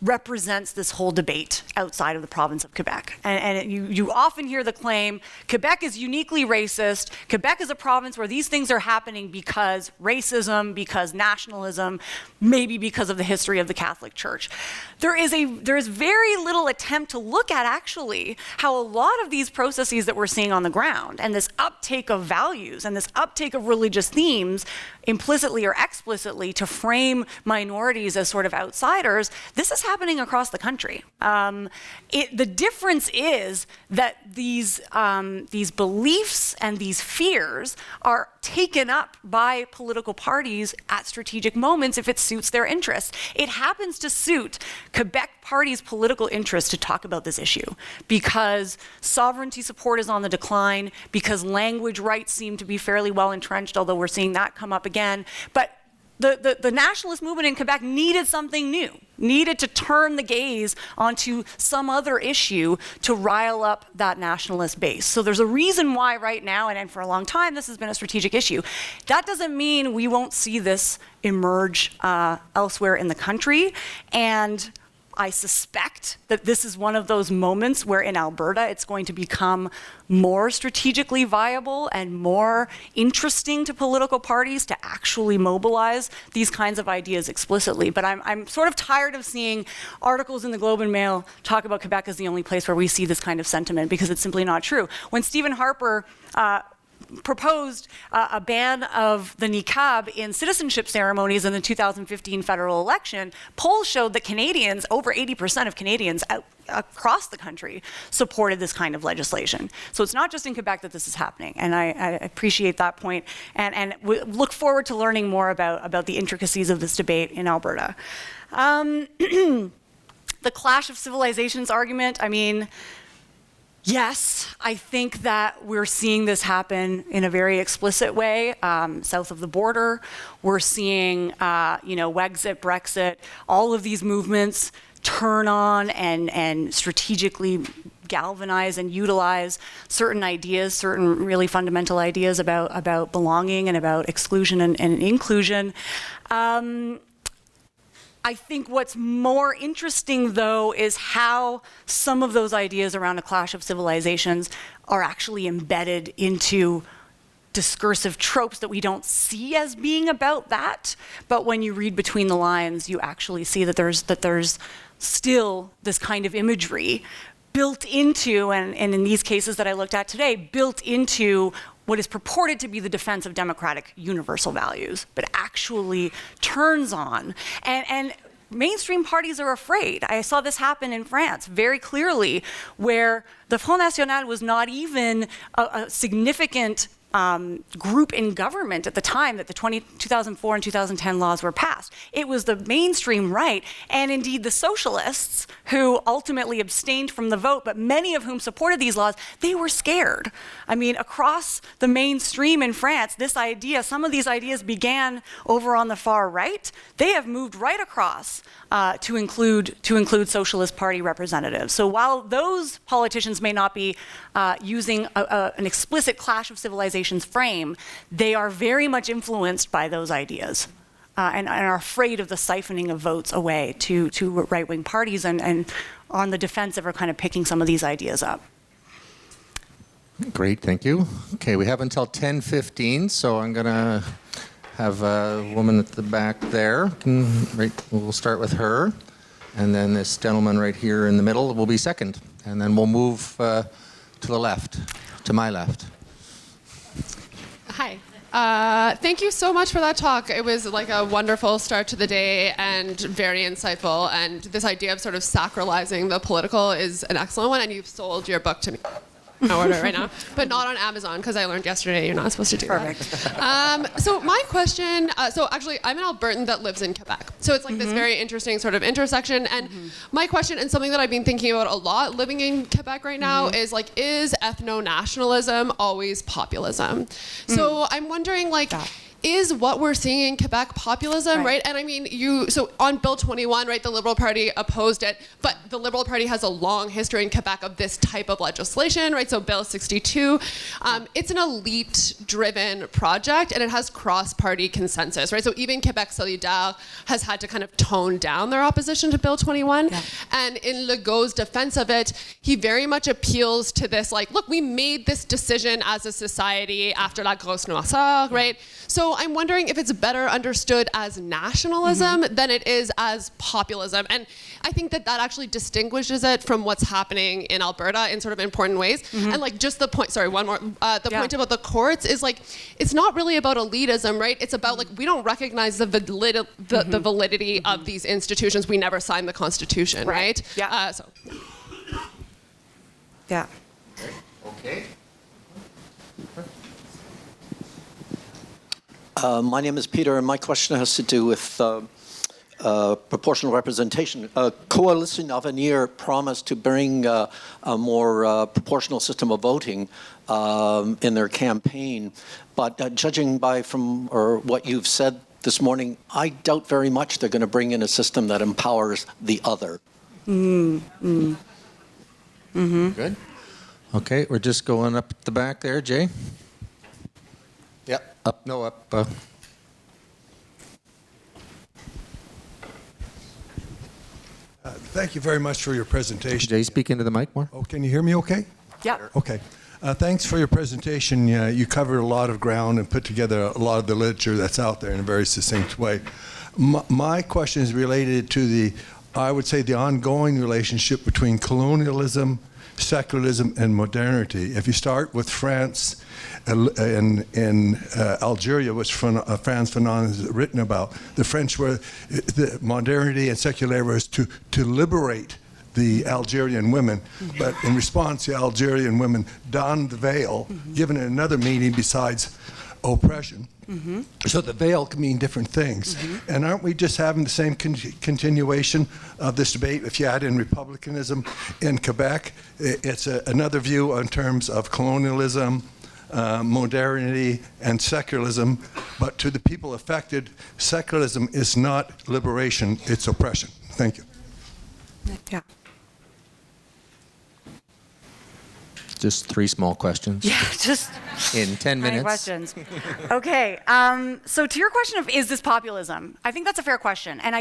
represents this whole debate outside of the province of Quebec. And you often hear the claim, Quebec is uniquely racist. Quebec is a province where these things are happening because racism, because nationalism, maybe because of the history of the Catholic Church. There is very little attempt to look at actually how a lot of these processes that we're seeing on the ground and this uptake of values and this uptake of religious themes implicitly or explicitly to frame minorities as sort of outsiders, this is happening across the country. The difference is that these beliefs and these fears are taken up by political parties at strategic moments if it suits their interests. It happens to suit Quebec Party's political interest to talk about this issue because sovereignty support is on the decline, because language rights seem to be fairly well entrenched, although we're seeing that come up again. But the nationalist movement in Quebec needed something new, needed to turn the gaze onto some other issue to rile up that nationalist base. So there's a reason why right now, and for a long time, this has been a strategic issue. That doesn't mean we won't see this emerge elsewhere in the country. And I suspect that this is one of those moments where in Alberta it's going to become more strategically viable and more interesting to political parties to actually mobilize these kinds of ideas explicitly. But I'm sort of tired of seeing articles in the Globe and Mail talk about Quebec as the only place where we see this kind of sentiment, because it's simply not true. When Stephen Harper proposed a ban of the niqab in citizenship ceremonies in the 2015 federal election, polls showed that Canadians, over 80% of Canadians across the country, supported this kind of legislation. So it's not just in Quebec that this is happening, and I appreciate that point, and we look forward to learning more about the intricacies of this debate in Alberta. The clash of civilizations argument, I mean, yes, I think that we're seeing this happen in a very explicit way south of the border. We're seeing, Wexit, Brexit, all of these movements turn on and strategically galvanize and utilize certain ideas, certain really fundamental ideas about belonging and about exclusion and inclusion. I think what's more interesting, though, is how some of those ideas around a clash of civilizations are actually embedded into discursive tropes that we don't see as being about that. But when you read between the lines, you actually see that there's still this kind of imagery built into, and in these cases that I looked at today, built into what is purported to be the defense of democratic universal values, but actually turns on. And mainstream parties are afraid. I saw this happen in France very clearly, where the Front National was not even a significant group in government at the time that the 2004 and 2010 laws were passed. It was the mainstream right, and indeed the socialists, who ultimately abstained from the vote, but many of whom supported these laws, they were scared. I mean, across the mainstream in France, some of these ideas began over on the far right. They have moved right across to include Socialist Party representatives. So while those politicians may not be using an explicit clash of civilizations frame, they are very much influenced by those ideas and are afraid of the siphoning of votes away to right-wing parties and on the defensive are kind of picking some of these ideas up. Great, thank you. Okay, we have until 10:15, so I'm going to have a woman at the back there. We'll start with her, and then this gentleman right here in the middle will be second, and then we'll move to the left, to my left. Hi. Thank you so much for that talk. It was like a wonderful start to the day and very insightful. And this idea of sort of sacralizing the political is an excellent one. And you've sold your book to me. I order it right now, but not on Amazon because I learned yesterday you're not supposed to do that. So my question, so actually I'm an Albertan that lives in Quebec. So it's like this very interesting sort of intersection. And my question, and something that I've been thinking about a lot living in Quebec right now, is like, is ethno-nationalism always populism? So I'm wondering, like, is what we're seeing in Quebec populism, right? And I mean, so on Bill 21, right, the Liberal Party opposed it, but the Liberal Party has a long history in Quebec of this type of legislation, right? So Bill 62, it's an elite-driven project, and it has cross-party consensus, right? So even Quebec Solidaire has had to kind of tone down their opposition to Bill 21. And in Legault's defense of it, he very much appeals to this, like, look, we made this decision as a society after La Grosse Noirceur, right? So I'm wondering if it's better understood as nationalism than it is as populism. And I think that that actually distinguishes it from what's happening in Alberta in sort of important ways. And like just the point, sorry, one more, point about the courts is like, it's not really about elitism, right? It's about like, we don't recognize the validity of these institutions. We never signed the Constitution, right? Yeah. Yeah. Okay. My name is Peter, and my question has to do with proportional representation. Coalition Avenir promised to bring a more proportional system of voting in their campaign, but judging from what you've said this morning, I doubt very much they're going to bring in a system that empowers the other. Good. Okay, we're just going up the back there, Jay. Yep. Up, no, up. Thank you very much for your presentation. Jay, speak into the mic more. Oh, can you hear me okay? Yeah. Okay. Thanks for your presentation. You covered a lot of ground and put together a lot of the literature that's out there in a very succinct way. My question is related to I would say, the ongoing relationship between colonialism, secularism, and modernity. If you start with France, in Algeria, which Frantz Fanon has written about, the French were, the modernity and secularity was to liberate the Algerian women, but in response, the Algerian women donned the veil, given it another meaning besides oppression. So the veil can mean different things. And aren't we just having the same continuation of this debate? If you add in republicanism in Quebec, it's another view in terms of colonialism, modernity, and secularism. But to the people affected, secularism is not liberation, it's oppression. Thank you. Yeah. Just 3 small questions. Yeah, just in 10 minutes. Questions. Okay, so to your question of is this populism, I think that's a fair question, and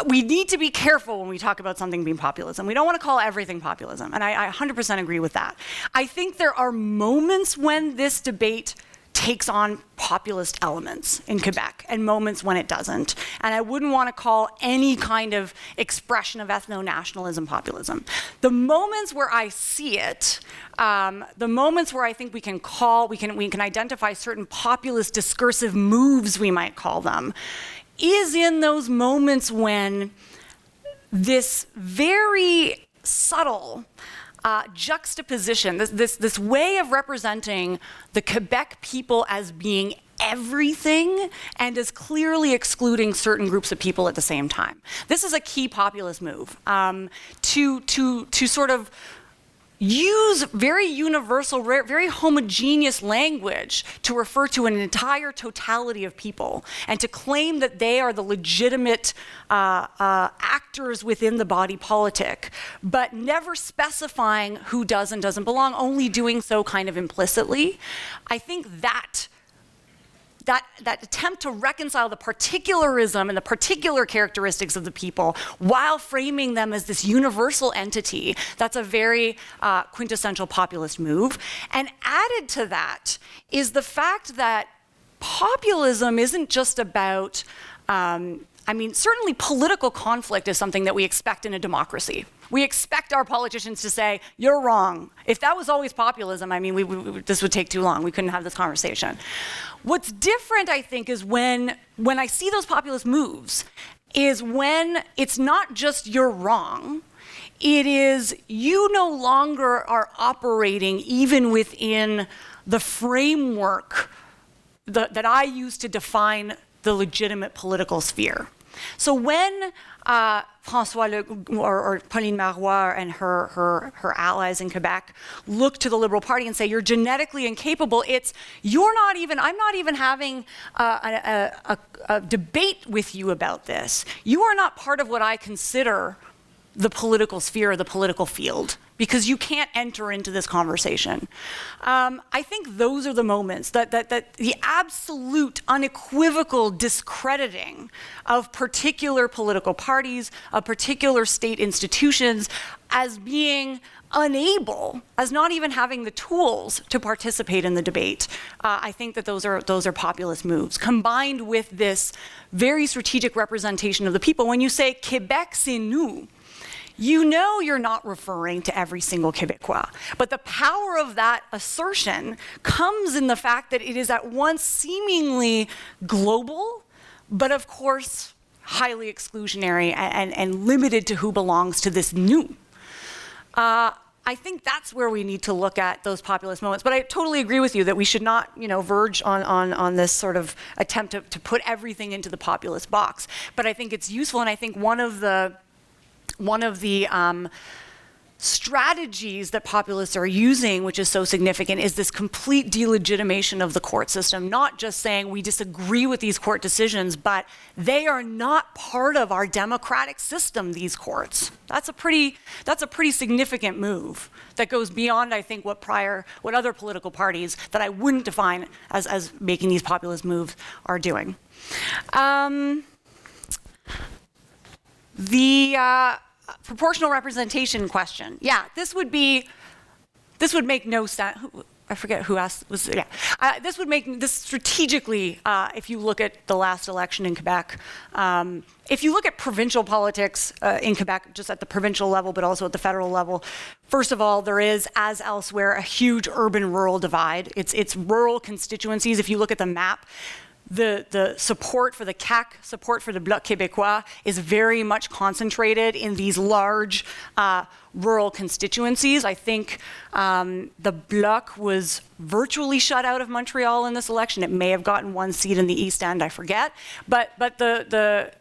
we need to be careful when we talk about something being populism. We don't want to call everything populism, and I 100% agree with that. I think there are moments when this debate takes on populist elements in Quebec and moments when it doesn't. And I wouldn't want to call any kind of expression of ethno-nationalism populism. The moments where I see it, the moments where I think we can identify certain populist discursive moves, we might call them, is in those moments when this very subtle juxtaposition, this way of representing the Quebec people as being everything and as clearly excluding certain groups of people at the same time. This is a key populist move to sort of use very universal, very homogeneous language to refer to an entire totality of people and to claim that they are the legitimate actors within the body politic, but never specifying who does and doesn't belong, only doing so kind of implicitly. I think that attempt to reconcile the particularism and the particular characteristics of the people while framing them as this universal entity, that's a very quintessential populist move. And added to that is the fact that populism isn't just about, certainly political conflict is something that we expect in a democracy. We expect our politicians to say, you're wrong. If that was always populism, this would take too long. We couldn't have this conversation. What's different, I think, is when I see those populist moves, is when it's not just you're wrong, it is you no longer are operating even within the framework that I use to define the legitimate political sphere. So when or Pauline Marois and her allies in Quebec look to the Liberal Party and say, you're genetically incapable, I'm not even having a debate with you about this. You are not part of what I consider the political sphere or the political field, because you can't enter into this conversation. I think those are the moments that the absolute unequivocal discrediting of particular political parties, of particular state institutions as being unable, as not even having the tools to participate in the debate. I think that those are populist moves, combined with this very strategic representation of the people. When you say Québec, c'est nous, you know you're not referring to every single Québécois. But the power of that assertion comes in the fact that it is at once seemingly global, but of course highly exclusionary and limited to who belongs to this nous. I think that's where we need to look at those populist moments. But I totally agree with you that we should not, verge on this sort of attempt to put everything into the populist box. But I think it's useful, and I think one of the strategies that populists are using, which is so significant, is this complete delegitimation of the court system, not just saying we disagree with these court decisions, but they are not part of our democratic system, these courts. That's a pretty significant move that goes beyond, I think, what other political parties that I wouldn't define as making these populist moves are doing. The proportional representation question. Yeah, this would make no sense. I forget who asked. This would make this strategically. If you look at the last election in Quebec, if you look at provincial politics in Quebec, just at the provincial level, but also at the federal level, first of all, there is, as elsewhere, a huge urban-rural divide. It's rural constituencies. If you look at the map, the support for the CAQ, support for the Bloc Québécois is very much concentrated in these large rural constituencies. I think the Bloc was virtually shut out of Montreal in this election. It may have gotten one seat in the East End, I forget. But at the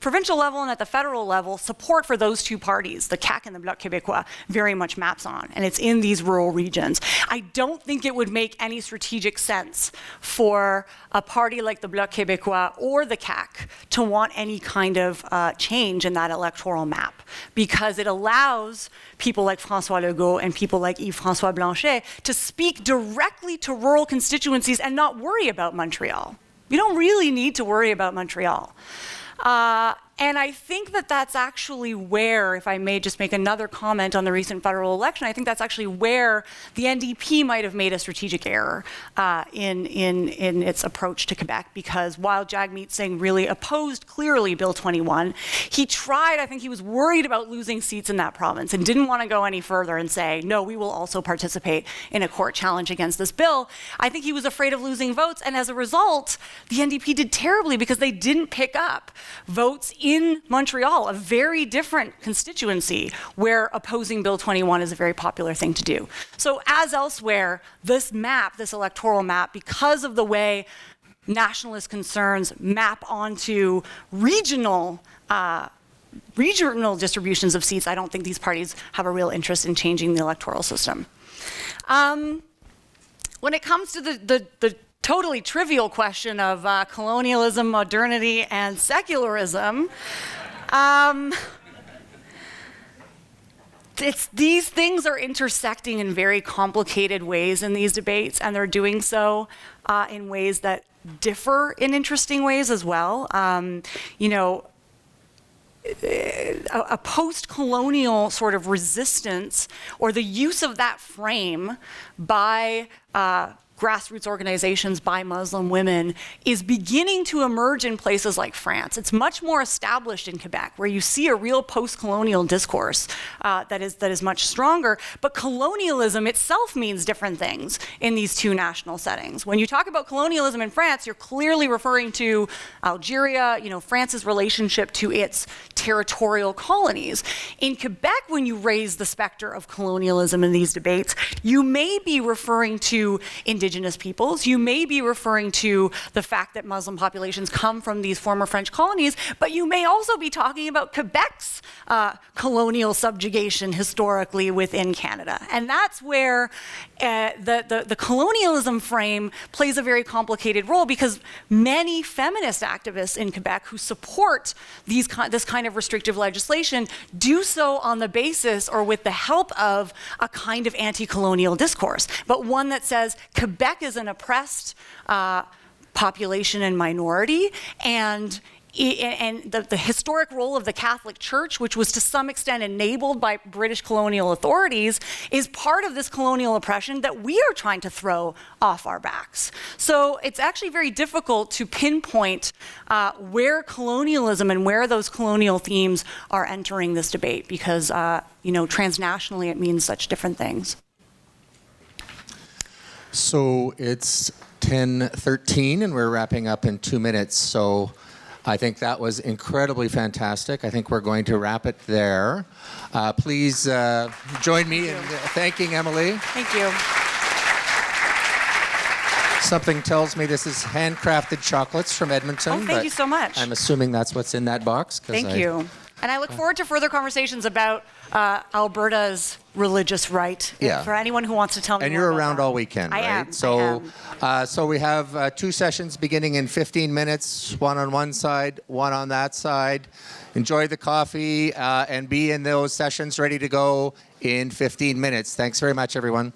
provincial level and at the federal level, support for those two parties, the CAQ and the Bloc Québécois, very much maps on, and it's in these rural regions. I don't think it would make any strategic sense for a party like the Bloc Québécois or the CAQ to want any kind of change in that electoral map, because it allows people like François Legault and people like Yves-François Blanchet to speak directly to rural constituencies and not worry about Montreal. You don't really need to worry about Montreal. And I think that that's actually where, if I may just make another comment on the recent federal election, I think that's actually where the NDP might have made a strategic error in its approach to Quebec, because while Jagmeet Singh really opposed clearly Bill 21, he tried, I think he was worried about losing seats in that province and didn't want to go any further and say, no, we will also participate in a court challenge against this bill. I think he was afraid of losing votes, and as a result, the NDP did terribly because they didn't pick up votes in Montreal, a very different constituency where opposing Bill 21 is a very popular thing to do. So as elsewhere, this map, this electoral map, because of the way nationalist concerns map onto regional distributions of seats, I don't think these parties have a real interest in changing the electoral system. When it comes to the totally trivial question of colonialism, modernity, and secularism, these things are intersecting in very complicated ways in these debates, and they're doing so in ways that differ in interesting ways as well. You know, a post-colonial sort of resistance, or the use of that frame by grassroots organizations, by Muslim women, is beginning to emerge in places like France. It's much more established in Quebec, where you see a real post-colonial discourse that is much stronger. But colonialism itself means different things in these two national settings. When you talk about colonialism in France, you're clearly referring to Algeria, you know, France's relationship to its territorial colonies. In Quebec, when you raise the specter of colonialism in these debates, you may be referring to indigenous peoples, you may be referring to the fact that Muslim populations come from these former French colonies, but you may also be talking about Quebec's colonial subjugation historically within Canada. And that's where the colonialism frame plays a very complicated role, because many feminist activists in Quebec who support this kind of restrictive legislation do so on the basis or with the help of a kind of anti-colonial discourse, but one that says Quebec is an oppressed population and minority, and the historic role of the Catholic Church, which was to some extent enabled by British colonial authorities, is part of this colonial oppression that we are trying to throw off our backs. So it's actually very difficult to pinpoint where colonialism and where those colonial themes are entering this debate, because you know, transnationally it means such different things. So it's 10:13 and we're wrapping up in 2 minutes. So I think that was incredibly fantastic. I think we're going to wrap it there. Please join me in thanking Emily. Thank you. Something tells me this is handcrafted chocolates from Edmonton. Oh, thank you so much. I'm assuming that's what's in that box. Thank you. And I look forward to further conversations about Alberta's religious right. Yeah. For anyone who wants to tell me And more you're about around that. all weekend, right? I am. So, so we have 2 sessions beginning in 15 minutes, one on one side, one on that side. Enjoy the coffee and be in those sessions ready to go in 15 minutes. Thanks very much, everyone.